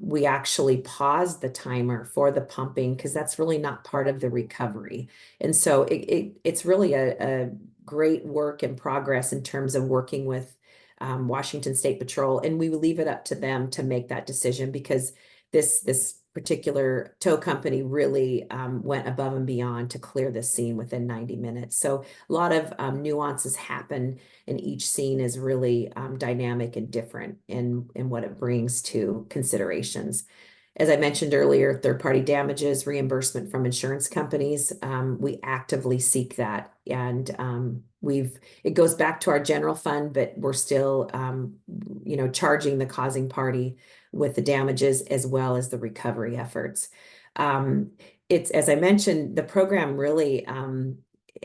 we actually paused the timer for the pumping because that's really not part of the recovery. And so it's really a great work in progress in terms of working with Washington State Patrol, and we leave it up to them to make that decision, because this particular tow company really went above and beyond to clear the scene within 90 minutes. So a lot of nuances happen, and each scene is really dynamic and different in what it brings to considerations. As I mentioned earlier, third-party damages, reimbursement from insurance companies, we actively seek that. And it goes back to our general fund, but we're still, charging the causing party with the damages as well as the recovery efforts. It's, as I mentioned, the program really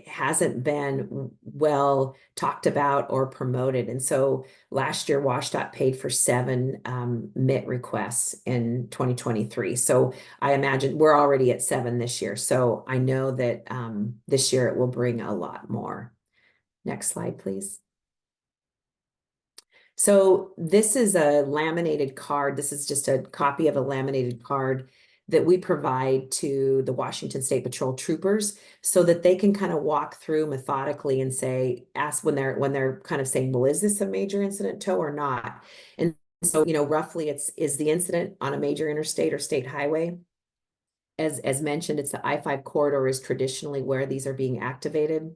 hasn't been well talked about or promoted. And so last year, WashDOT paid for 7 MIT requests in 2023. So I imagine we're already at 7 this year. So I know that this year it will bring a lot more. Next slide, please. So this is a laminated card. This is just a copy of a laminated card that we provide to the Washington State Patrol troopers so that they can kind of walk through methodically and ask when they're kind of saying, well, is this a major incident tow or not? And so, roughly is the incident on a major interstate or state highway? As mentioned, it's the I-5 corridor is traditionally where these are being activated.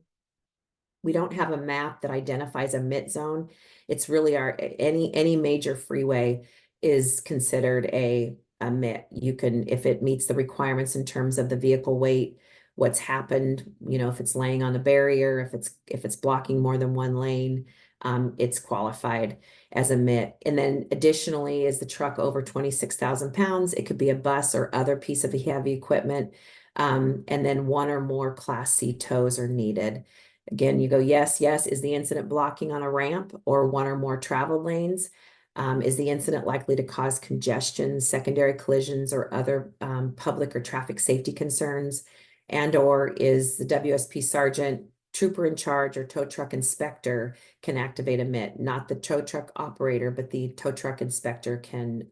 We don't have a map that identifies a MIT zone. It's really any major freeway is considered a MIT. You can, if it meets the requirements in terms of the vehicle weight, what's happened, if it's laying on a barrier, if it's blocking more than one lane, it's qualified as a MIT. And then additionally, is the truck over 26,000 pounds? It could be a bus or other piece of heavy equipment. And then 1 or more Class C tows are needed. Again, you go, yes, yes. Is the incident blocking on a ramp or 1 or more travel lanes? Is the incident likely to cause congestion, secondary collisions, or other public or traffic safety concerns? And or is the WSP sergeant, trooper in charge, or tow truck inspector can activate a MIT? Not the tow truck operator, but the tow truck inspector can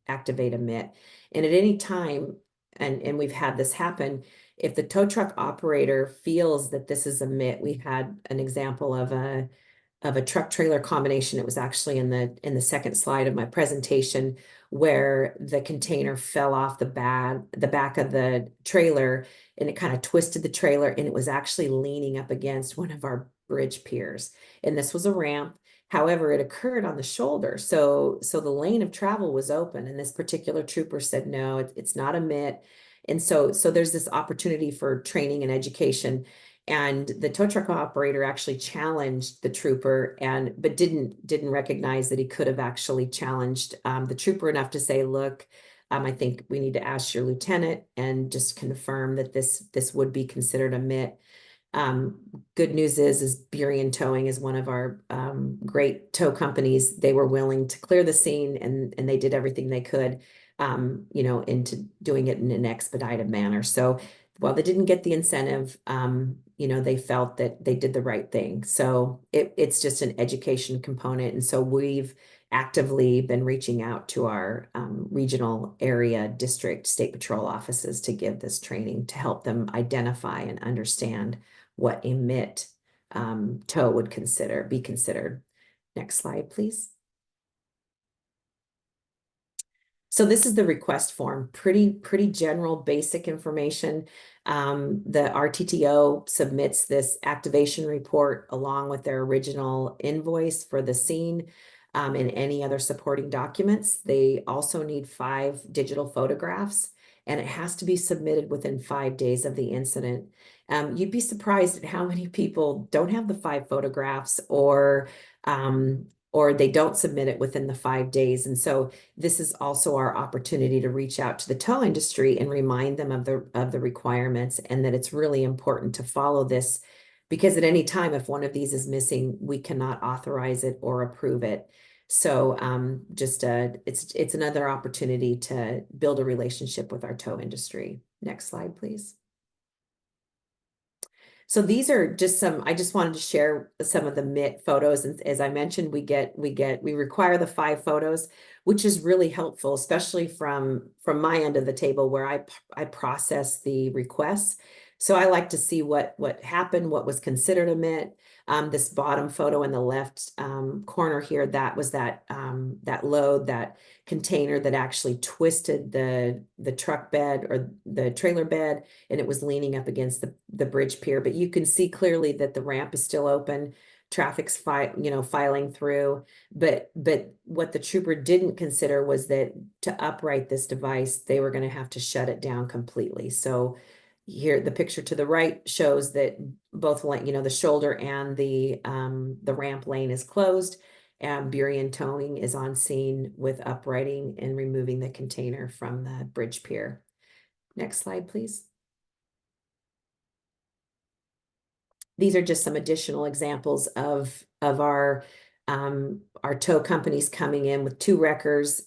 activate a MIT. And at any time, and we've had this happen, if the tow truck operator feels that this is a MIT, we had an example of a truck trailer combination. It was actually in the second slide of my presentation, where the container fell off the back of the trailer, and it kind of twisted the trailer, and it was actually leaning up against one of our bridge piers. And this was a ramp. However, it occurred on the shoulder. So the lane of travel was open, and this particular trooper said, no, it's not a MIT. And so there's this opportunity for training and education. And the tow truck operator actually challenged the trooper, but didn't recognize that he could have actually challenged the trooper enough to say, look, I think we need to ask your lieutenant and just confirm that this would be considered a MIT. Good news is Burien Towing is one of our great tow companies. They were willing to clear the scene, and they did everything they could, into doing it in an expedited manner. So while they didn't get the incentive, they felt that they did the right thing. So it's just an education component. And so we've actively been reaching out to our regional area district state patrol offices to give this training to help them identify and understand what a MIT tow would be considered. Next slide, please. So this is the request form, pretty general, basic information. The RTTO submits this activation report along with their original invoice for the scene and any other supporting documents. They also need 5 digital photographs, and it has to be submitted within 5 days of the incident. You'd be surprised at how many people don't have the 5 photographs, or they don't submit it within the 5 days. And so this is also our opportunity to reach out to the tow industry and remind them of the requirements, and that it's really important to follow this, because at any time, if one of these is missing, we cannot authorize it or approve it. So it's another opportunity to build a relationship with our tow industry. Next slide, please. So these are just I just wanted to share some of the MIT photos. And as I mentioned, we require the 5 photos, which is really helpful, especially from my end of the table, where I process the requests. So I like to see what happened, what was considered a MIT. This bottom photo in the left corner here, that was that load, that container that actually twisted the truck bed or the trailer bed, and it was leaning up against the bridge pier. But you can see clearly that the ramp is still open, traffic's filing through. But what the trooper didn't consider was that to upright this device, they were going to have to shut it down completely. So here, the picture to the right shows that both the shoulder and the ramp lane is closed, and Burien Towing is on scene with uprighting and removing the container from the bridge pier. Next slide, please. These are just some additional examples of our tow companies coming in with two wreckers,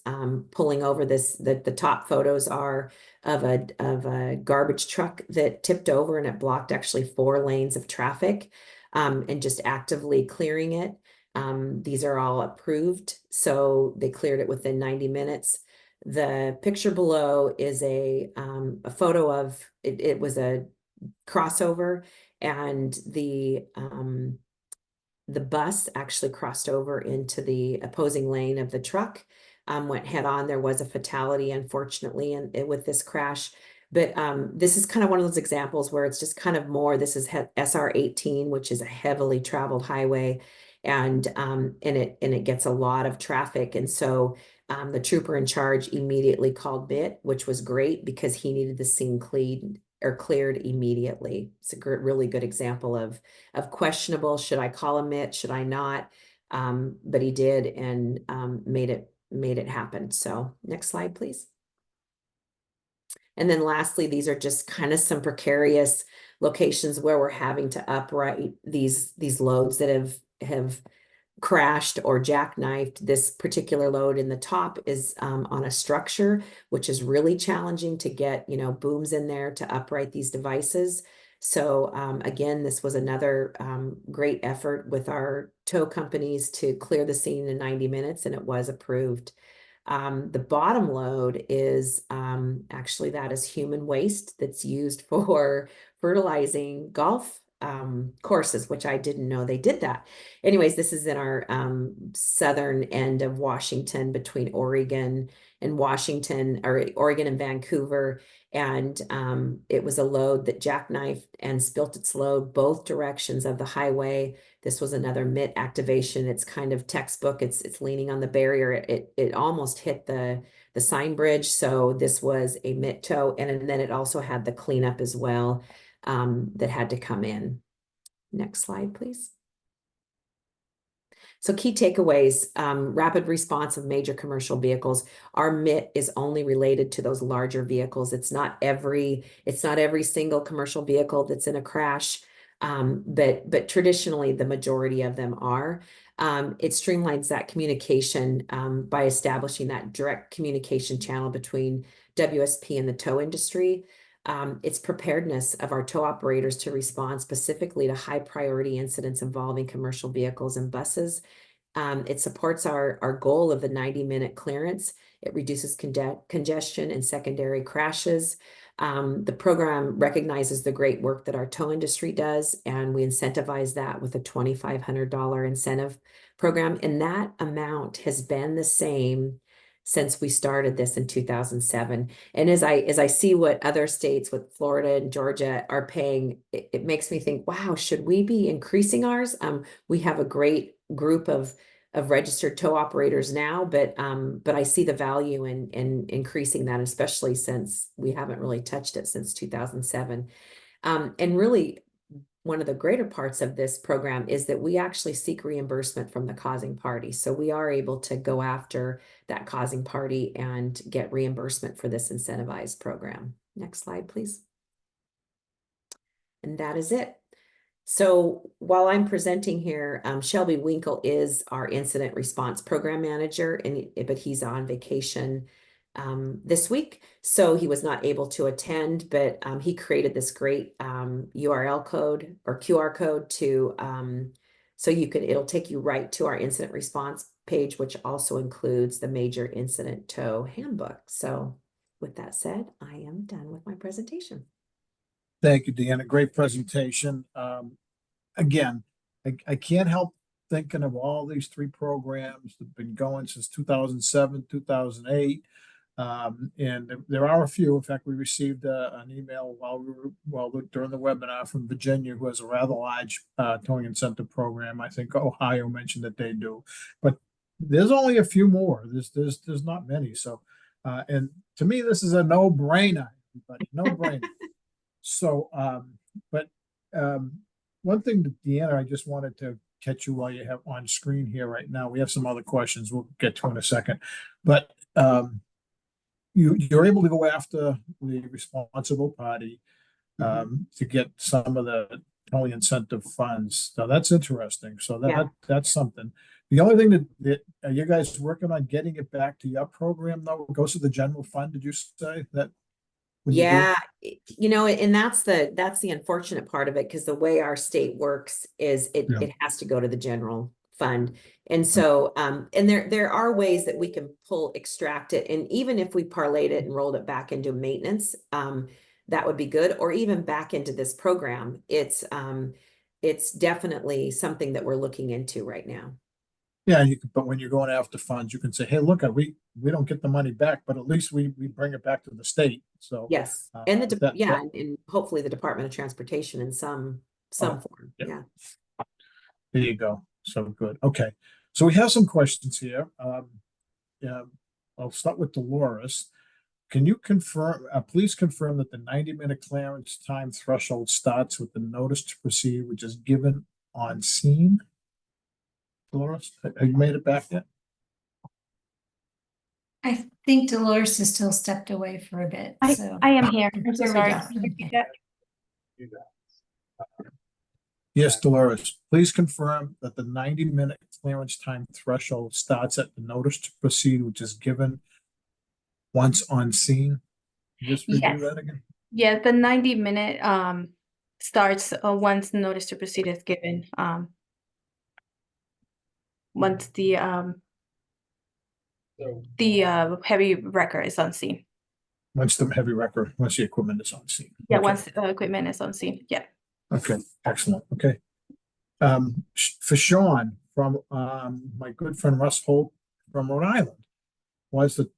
pulling over this. The top photos are of a garbage truck that tipped over and it blocked actually 4 lanes of traffic, and just actively clearing it. These are all approved, so they cleared it within 90 minutes. The picture below is a photo of it. It was a crossover, and the bus actually crossed over into the opposing lane of the truck, went head on. There was a fatality, unfortunately, with this crash. But this is kind of one of those examples where it's just kind of more. This is SR 18, which is a heavily traveled highway, and it gets a lot of traffic, and so the trooper in charge immediately called MIT, which was great because he needed the scene cleared immediately. It's a really good example of questionable. Should I call a MIT? Should I not? But he did, and made it happen. So next slide, please. And then lastly, these are just kind of some precarious locations where we're having to upright these loads that have crashed or jackknifed. This particular load in the top is on a structure, which is really challenging to get, booms in there to upright these devices. So again, this was another great effort with our tow companies to clear the scene in 90 minutes, and it was approved. The bottom load is actually that is human waste that's used for fertilizing golf courses, which I didn't know they did that. Anyways, this is in our southern end of Washington, between Oregon and Washington, or Oregon and Vancouver. And it was a load that jackknifed and spilt its load both directions of the highway. This was another MIT activation. It's kind of textbook. It's leaning on the barrier. It almost hit the sign bridge. So this was a MIT tow, and then it also had the cleanup as well, that had to come in. Next slide, please. So key takeaways: rapid response of major commercial vehicles. Our MIT is only related to those larger vehicles. It's not every single commercial vehicle that's in a crash, but traditionally the majority of them are. It streamlines that communication by establishing that direct communication channel between WSP and the tow industry. It's preparedness of our tow operators to respond specifically to high priority incidents involving commercial vehicles and buses. It supports our goal of the 90-minute clearance. It reduces congestion and secondary crashes. The program recognizes the great work that our tow industry does, and we incentivize that with a $2,500 incentive program. And that amount has been the same since we started this in 2007. And as I see what other states, with Florida and Georgia, are paying, it makes me think, wow, should we be increasing ours? We have a great group of registered tow operators now, but I see the value in increasing that, especially since we haven't really touched it since 2007. And really, one of the greater parts of this program is that we actually seek reimbursement from the causing party. So we are able to go after that causing party and get reimbursement for this incentivized program. Next slide, please. And that is it. So while I'm presenting here, Shelby Winkle is our incident response program manager, but he's on vacation this week, so he was not able to attend, but he created this great URL code or QR code to so it'll take you right to our incident response page, which also includes the major incident tow handbook. So with that said, I am done with my presentation. Thank you, Deanna. Great presentation. Again, I can't help thinking of all these 3 programs that have been going since 2007, 2008. And there are a few. In fact, we received an email during the webinar from Virginia, who has a rather large towing incentive program. I think Ohio mentioned that they do, but there's only a few more. There's not many. So, and to me, this is a no-brainer. Everybody, no-brainer. So, one thing that Deanna, I just wanted to catch you while you have on screen here right now. We have some other questions we'll get to in a second, but you're able to go after the responsible party to get some of the towing incentive funds. Now that's interesting. So Yeah. that's something. The only thing that are you guys working on getting it back to your program though? It goes to the general fund, did you say that? when you do? Yeah, you know, and that's the unfortunate part of it, because the way our state works is Yeah. it has to go to the general fund. And so, and there are ways that we can extract it, and even if we parlayed it and rolled it back into maintenance, that would be good, or even back into this program. It's definitely something that we're looking into right now. Yeah, but when you're going after funds, you can say, hey, look, we don't get the money back, but at least we bring it back to the state. So Yes, and that- and hopefully the Department of Transportation in some form. yeah. Yeah. there you go. So good. Okay. So we have some questions here. Yeah, I'll start with Dolores. Can you confirm, please confirm that the 90-minute clearance time threshold starts with the notice to proceed, which is given on scene? Dolores, have you made it back yet? I think Dolores is still stepped away for a bit, so. I am here. I'm so There we sorry. go. Can you repeat that? Yes, Dolores, please confirm that the 90-minute clearance time threshold starts at the notice to proceed, which is given once on scene. Just review Yes. that again. Yeah, the 90-minute starts once notice to proceed is given. Once the heavy wrecker is on scene. Once the heavy wrecker, once the equipment is on scene. Yeah, Okay. once the equipment is on scene. Yeah. Okay, excellent. Okay. For Sean, from my good friend Russ Holt from Rhode Island, was the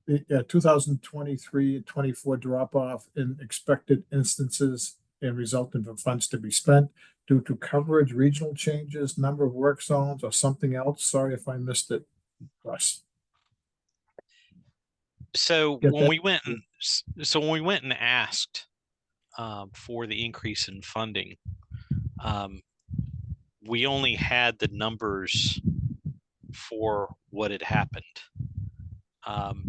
2023-24 drop off in expected instances and resultant in funds to be spent due to coverage, regional changes, number of work zones, or something else? Sorry if I missed it, Russ. So Get when that? we went and asked for the increase in funding, we only had the numbers for what had happened.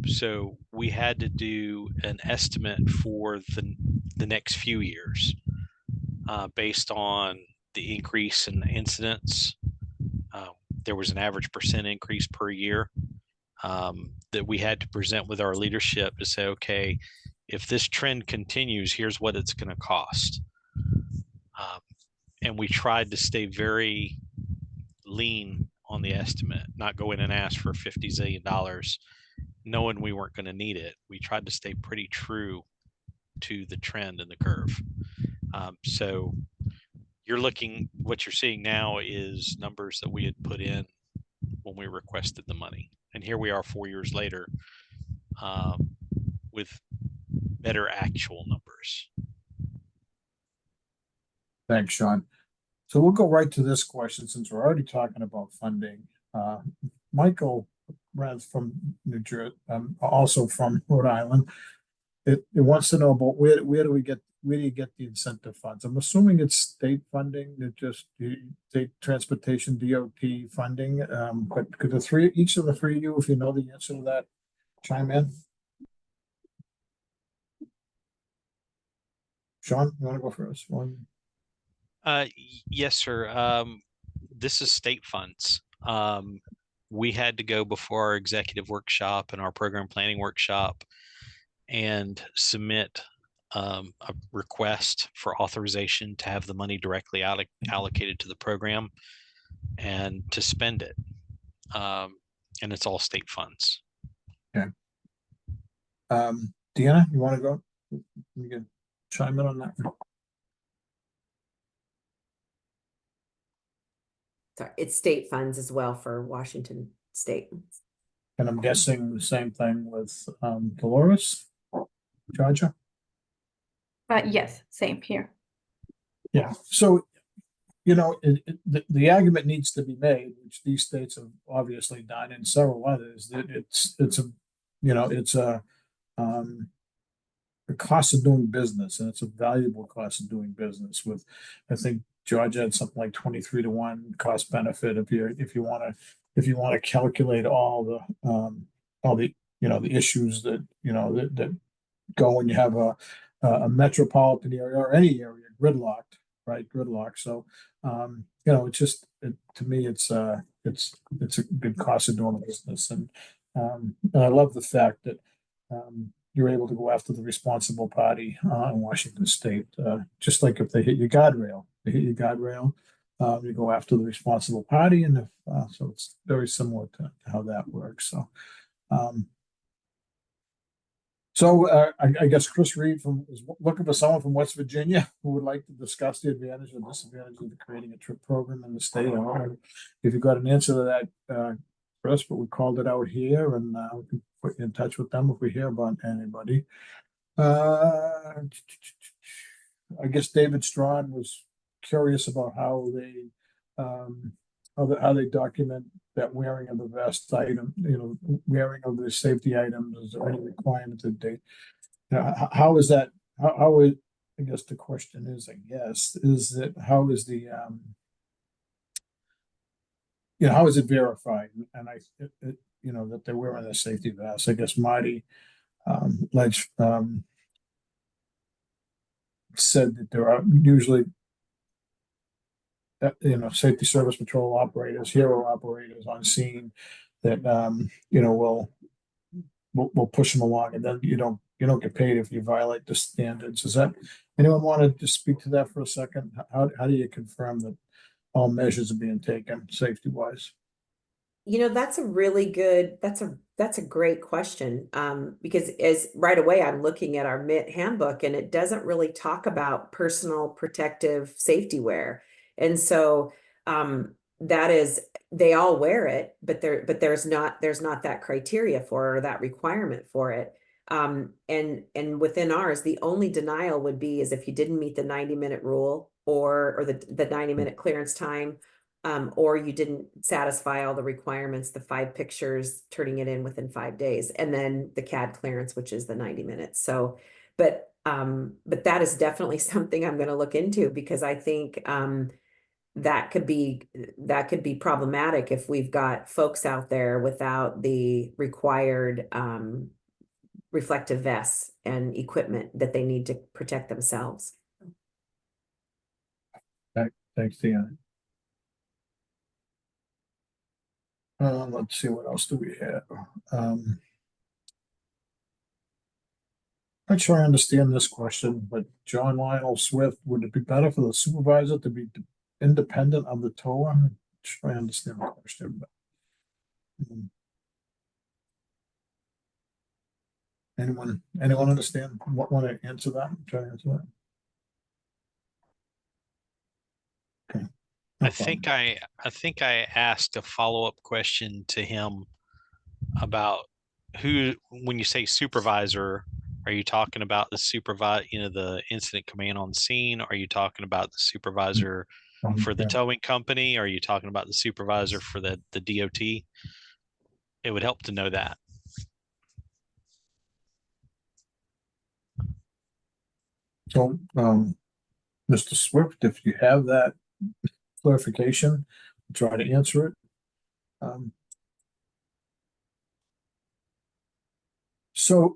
So we had to do an estimate for the next few years based on the increase in the incidents. There was an average % increase per year that we had to present with our leadership to say, okay, if this trend continues, here's what it's going to cost. And we tried to stay very lean on the estimate, not go in and ask for $50 zillion, knowing we weren't going to need it. We tried to stay pretty true to the trend and the curve. So what you're seeing now is numbers that we had put in when we requested the money. And here we are 4 years later with better actual numbers. Thanks, Sean. So we'll go right to this question since we're already talking about funding. Michael Rath from New Jersey, also from Rhode Island, it wants to know about where do you get the incentive funds? I'm assuming it's state funding, that just state transportation DOT funding. But could each of the three of you, if you know the answer to that, chime in? Sean, you want to go first? One. Yes, sir. This is state funds. We had to go before our executive workshop and our program planning workshop and submit a request for authorization to have the money directly allocated to the program and to spend it. And it's all state funds. Okay. Deanna, you want to go? You can chime in on that. Sorry, it's state funds as well for Washington State. And I'm guessing the same thing with Dolores, Georgia. Yes, same here. Yeah. So, the argument needs to be made, which these states have obviously done, and several others, that it's a cost of doing business, and it's a valuable cost of doing business. With, I think Georgia had something like 23-to-1 cost benefit if you want to calculate all the the issues that go when you have a metropolitan area or any area gridlocked, right? Gridlock. So, it's just, to me, it's a good cost of doing business. And I love the fact that, you're able to go after the responsible party, in Washington State. Just like if they hit your guardrail, you go after the responsible party. And if, so it's very similar to how that works. So, I guess Chris Reed is looking for someone from West Virginia who would like to discuss the advantage or disadvantage of creating a trip program in the state. I don't know if you got an answer to that, Chris, but we called it out here, and we can put you in touch with them if we hear about anybody. I guess David Strawn was curious about how they document that wearing of the vest item, wearing of the safety items. Is there any requirement that they, how is that, how is, I guess the question is, how is the, how is it verified? And that they're wearing their safety vests. I guess Marty Ledge said that there are usually safety service patrol operators, hero operators on scene that will push them along, and then you don't get paid if you violate the standards. Is that, anyone want to just speak to that for a second? How do you confirm that all measures are being taken safety wise? That's a really good, that's a great question. Because as right away, I'm looking at our MIT handbook, and it doesn't really talk about personal protective safety wear. And so, that is, they all wear it, but there's not that criteria for it or that requirement for it. And within ours, the only denial would be is if you didn't meet the 90-minute rule or the 90-minute clearance time, or you didn't satisfy all the requirements, the 5 pictures, turning it in within 5 days, and then the CAD clearance, which is the 90 minutes. So, but that is definitely something I'm going to look into, because I think, that could be problematic if we've got folks out there without the required, reflective vests and equipment that they need to protect themselves. Thanks, Deanna. Let's see, what else do we have? Not sure I understand this question, but John Lionel Swift, would it be better for the supervisor to be independent of the tower? I'm not sure I understand the question, but anyone understand? Want to answer that? Try to answer that. Okay. No I think I asked a follow-up question to him about who, when you say supervisor, are you talking about the the incident command on scene? Are you talking about the supervisor for the towing company? Are you talking about the supervisor for the DOT? It would help to know that. So, Mr. Swift, if you have that clarification, try to answer it. So,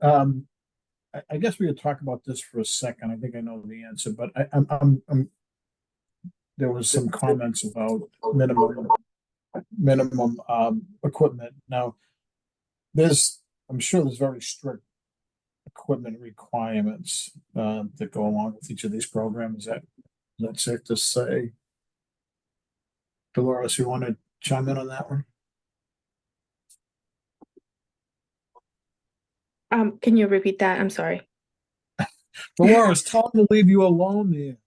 I guess we could talk about this for a second. I think I know the answer, but I'm there was some comments about minimum equipment. Now, I'm sure there's very strict equipment requirements that go along with each of these programs. Is that safe to say? Dolores, you want to chime in on that one? Can you repeat that? I'm sorry. Dolores, tell them to leave you alone there.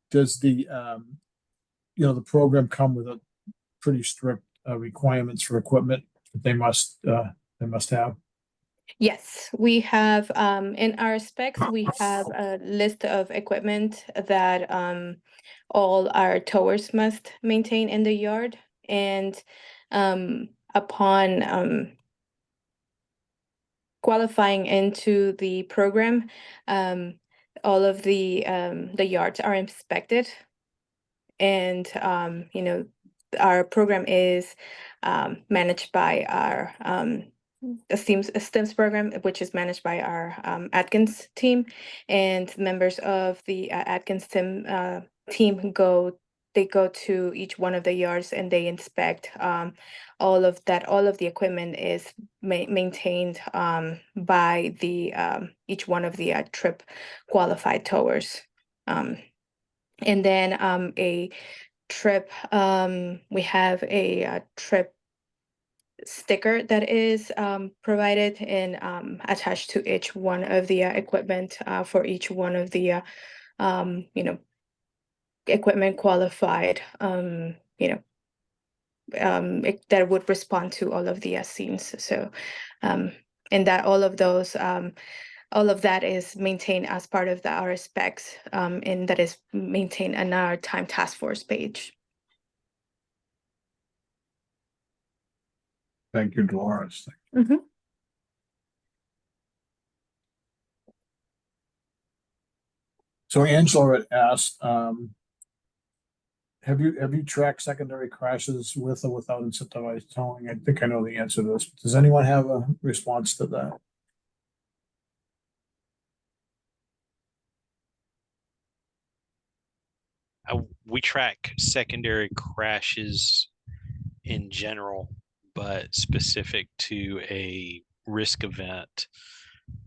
Does the the program come with a pretty strict requirements for equipment that they must have? Yes, we have in our specs, we have a list of equipment that all our towers must maintain in the yard. And upon qualifying into the program, all of the yards are inspected, and our program is managed by our STEMS program, which is managed by our Atkins team, and members of the Atkins STEM team go to each one of the yards and they inspect all of that. All of the equipment is maintained by the each one of the trip qualified towers. And then a trip, we have a trip sticker that is provided and attached to each one of the equipment for each one of the equipment qualified that would respond to all of the scenes. So and that all of those all of that is maintained as part of our specs, and that is maintained on our time task force page. Thank you, Dolores. Mhm. So Angela had asked, have you tracked secondary crashes with or without incentivized towing? I think I know the answer to this. Does anyone have a response to that? We track secondary crashes in general, but specific to a risk event,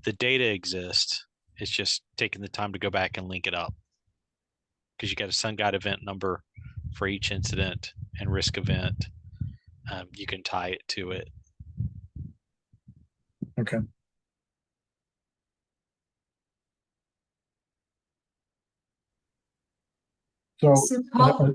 the data exists. It's just taking the time to go back and link it up, because you got a SunGuide event number for each incident and risk event. You can tie it to it. Okay. So, So, Paul,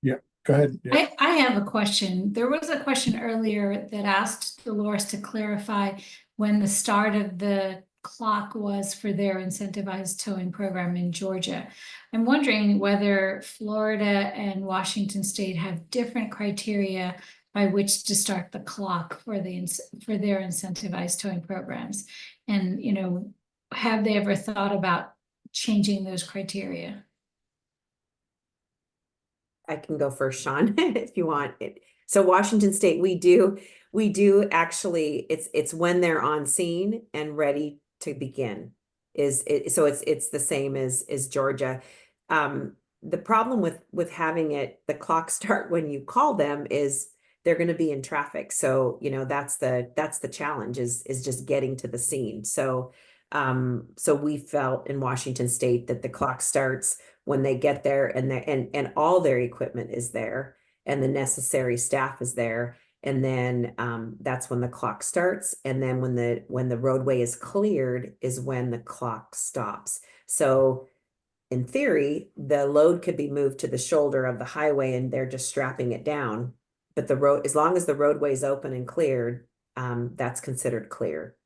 yeah, go ahead. Yeah. I have a question. There was a question earlier that asked Dolores to clarify when the start of the clock was for their incentivized towing program in Georgia. I'm wondering whether Florida and Washington State have different criteria by which to start the clock for their incentivized towing programs. And, have they ever thought about changing those criteria? I can go first, Sean, if you want it. So Washington State, we do actually, it's when they're on scene and ready to begin. So it's the same as Georgia. The problem with having the clock start when you call them is they're going to be in traffic. So, that's the challenge is just getting to the scene. So we felt in Washington State that the clock starts when they get there and all their equipment is there and the necessary staff is there. And then that's when the clock starts. And then when the roadway is cleared is when the clock stops. So in theory, the load could be moved to the shoulder of the highway and they're just strapping it down. But the road, as long as the roadway is open and cleared, that's considered clear.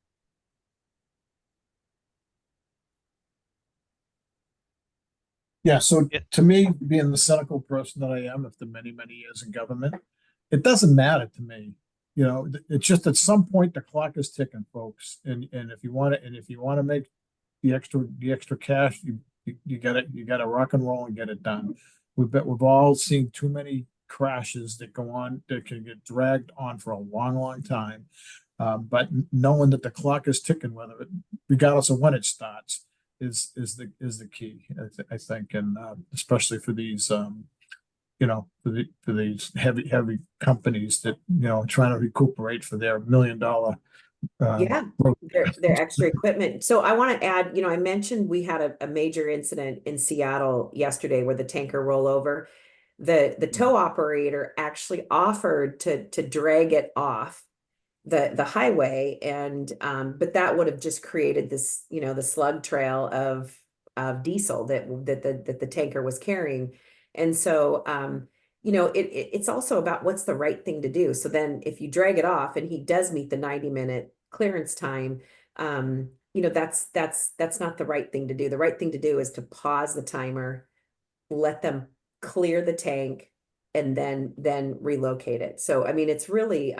Yeah, so to me, being the cynical person that I am after many, many years in government, it doesn't matter to me. It's just at some point the clock is ticking, folks. And if you want to make the extra cash, you gotta rock and roll and get it done. We've all seen too many crashes that go on that can get dragged on for a long, long time. But knowing that the clock is ticking, regardless of when it starts, is the key, I think, and especially for these for these heavy companies that trying to recuperate for their $1 million their extra equipment. So I want to add, I mentioned we had a major incident in Seattle yesterday where the tanker rollover. The tow operator actually offered to drag it off the highway, and but that would have just created this, the slug trail of diesel that the tanker was carrying. And so it's also about what's the right thing to do. So then if you drag it off and he does meet the 90-minute clearance time, that's not the right thing to do. The right thing to do is to pause the timer, let them clear the tank, and then relocate it. So I mean, it's really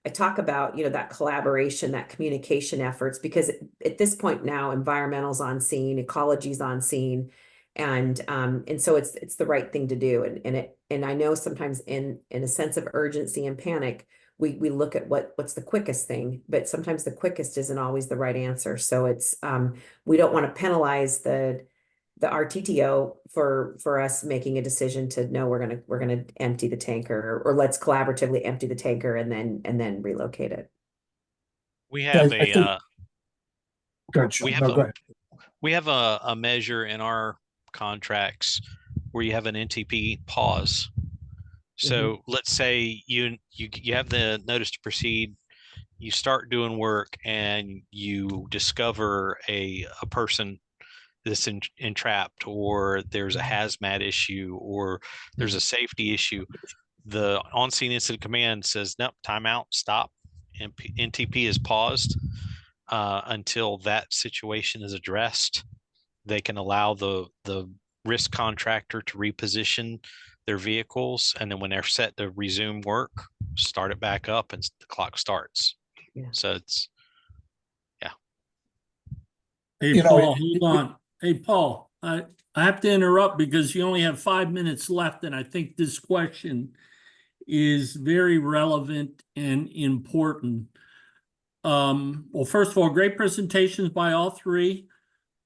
I talk about, that collaboration, that communication efforts, because at this point now, environmental's on scene, ecology's on scene, And so it's the right thing to do. And I know sometimes in a sense of urgency and panic, we look at what's the quickest thing, but sometimes the quickest isn't always the right answer. So it's we don't want to penalize the RTTO for us making a decision to no, we're gonna empty the tanker, or let's collaboratively empty the tanker and then relocate it. We Yeah, have I a think- Go ahead, we Sean. have No, a- go ahead. we have a measure in our contracts where you have an NTP pause. So let's say you have the notice to proceed, you start doing work, and you discover a person that's entrapped, or there's a hazmat issue, or there's a safety issue. The on-scene incident command says, nope, timeout, stop. And NTP is paused until that situation is addressed. They can allow the risk contractor to reposition their vehicles, and then when they're set to resume work, start it back up, and the clock starts. Yeah. So it's Hey, You know, Paul, hold on. Hey, Paul, I have to interrupt because you only have 5 minutes left, and I think this question is very relevant and important. Well, first of all, great presentations by all three,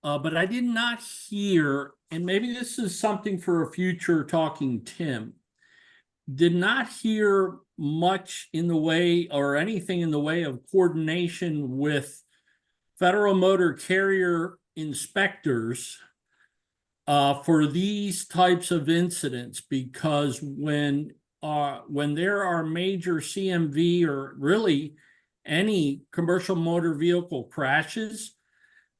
but I did not hear, and maybe this is something for a future talking Tim, did not hear much in the way or anything in the way of coordination with Federal Motor Carrier inspectors for these types of incidents, because when there are major CMV or really any commercial motor vehicle crashes,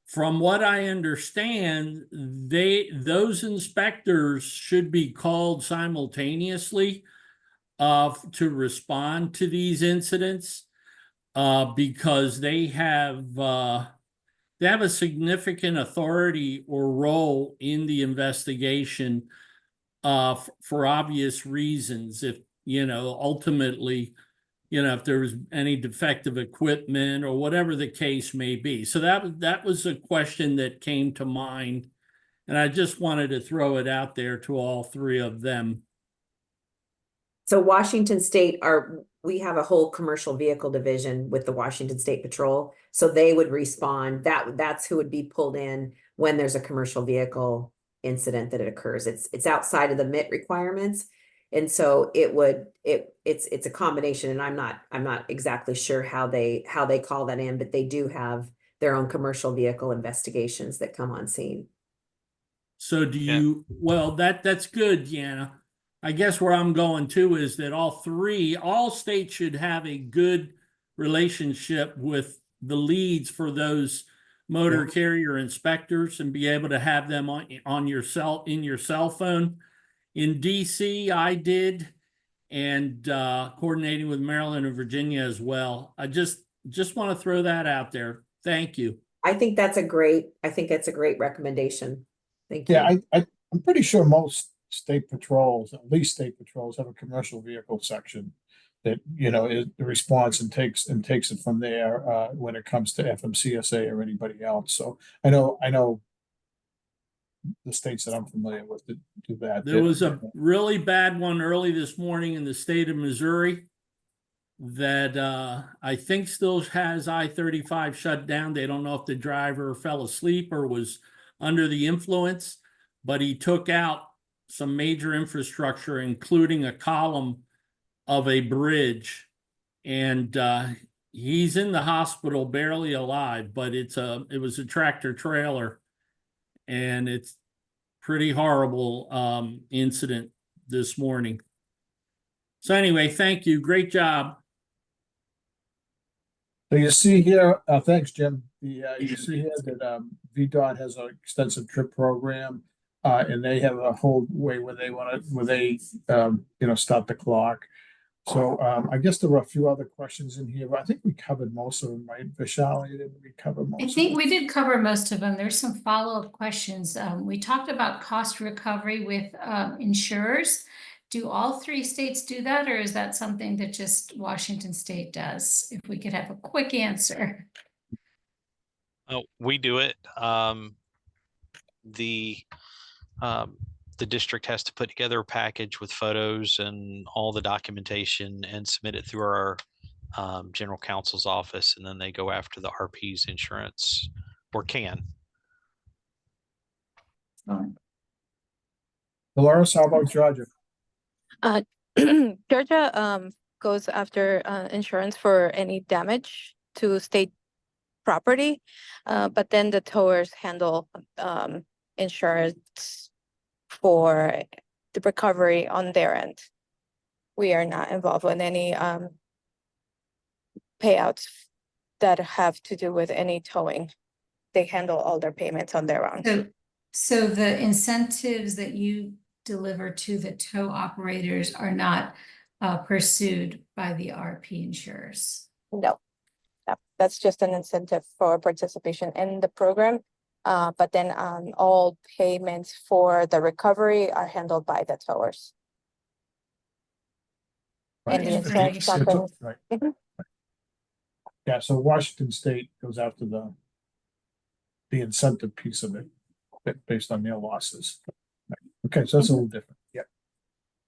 from what I understand, those inspectors should be called simultaneously to respond to these incidents because they have a significant authority or role in the investigation for obvious reasons. If, ultimately, if there was any defective equipment or whatever the case may be. So that was a question that came to mind. And I just wanted to throw it out there to all three of them. So Washington State we have a whole commercial vehicle division with the Washington State Patrol. So they would respond. That's who would be pulled in when there's a commercial vehicle incident that it occurs. It's outside of the MIT requirements. And so it's a combination, and I'm not exactly sure how they call that in, but they do have their own commercial vehicle investigations that come on scene. So well, that's good, Deanna. I guess where I'm going to is that all states should have a good relationship with the leads for those motor carrier inspectors and be able to have them in your cell phone. In DC, I did, and coordinating with Maryland and Virginia as well. I just want to throw that out there. Thank you. I think that's a great recommendation. Thank you. Yeah, I'm pretty sure most state patrols, at least state patrols, have a commercial vehicle section that, is the response and takes it from there when it comes to FMCSA or anybody else. So I know the states that I'm familiar with that do that. There was a really bad one early this morning in the state of Missouri that I think still has I-35 shut down. They don't know if the driver fell asleep or was under the influence, but he took out some major infrastructure, including a column of a bridge. And he's in the hospital barely alive, but it was a tractor trailer, and it's pretty horrible incident this morning. So anyway, thank you. Great job. So you see here, thanks, Jim. You see here that VDOT has an extensive trip program, and they have a whole way where they start the clock. So I guess there were a few other questions in here, but I think we covered most of them, right? Vishal, did we cover most I of them? think we did cover most of them. There's some follow-up questions. We talked about cost recovery with insurers. Do all three states do that, or is that something that just Washington State does? If we could have a quick answer. we do it. The the district has to put together a package with photos and all the documentation and submit it through our general counsel's office, and then they go after the RP's insurance, or can. Dolores, how about Georgia? Georgia goes after insurance for any damage to state property, but then the towers handle insurance for the recovery on their end. We are not involved in any payouts that have to do with any towing. They handle all their payments on their own. So the incentives that you deliver to the tow operators are not pursued by the RP insurers? No, that's just an incentive for participation in the program. But then all payments for the recovery are handled by the towers. And the insurance companies. Right. Mhm. Yeah, so Washington State goes after the incentive piece of it based on their losses. Okay, so that's a little different. Yeah.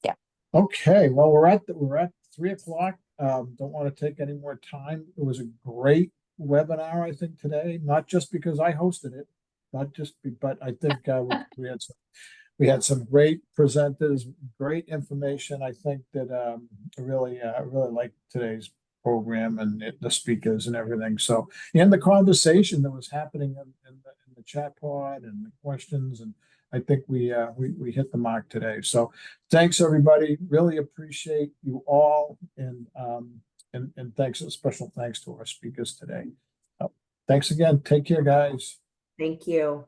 Yeah. Okay, well, we're at 3 o'clock. Don't want to take any more time. It was a great webinar, I think, today, not just because I hosted it, but I think we had some great presenters, great information. I think that I really liked today's program and the speakers and everything. So, and the conversation that was happening in the chat pod and the questions, and I think we hit the mark today. So, thanks everybody. Really appreciate you all, and thanks, a special thanks to our speakers today. Thanks again. Take care, guys. Thank you.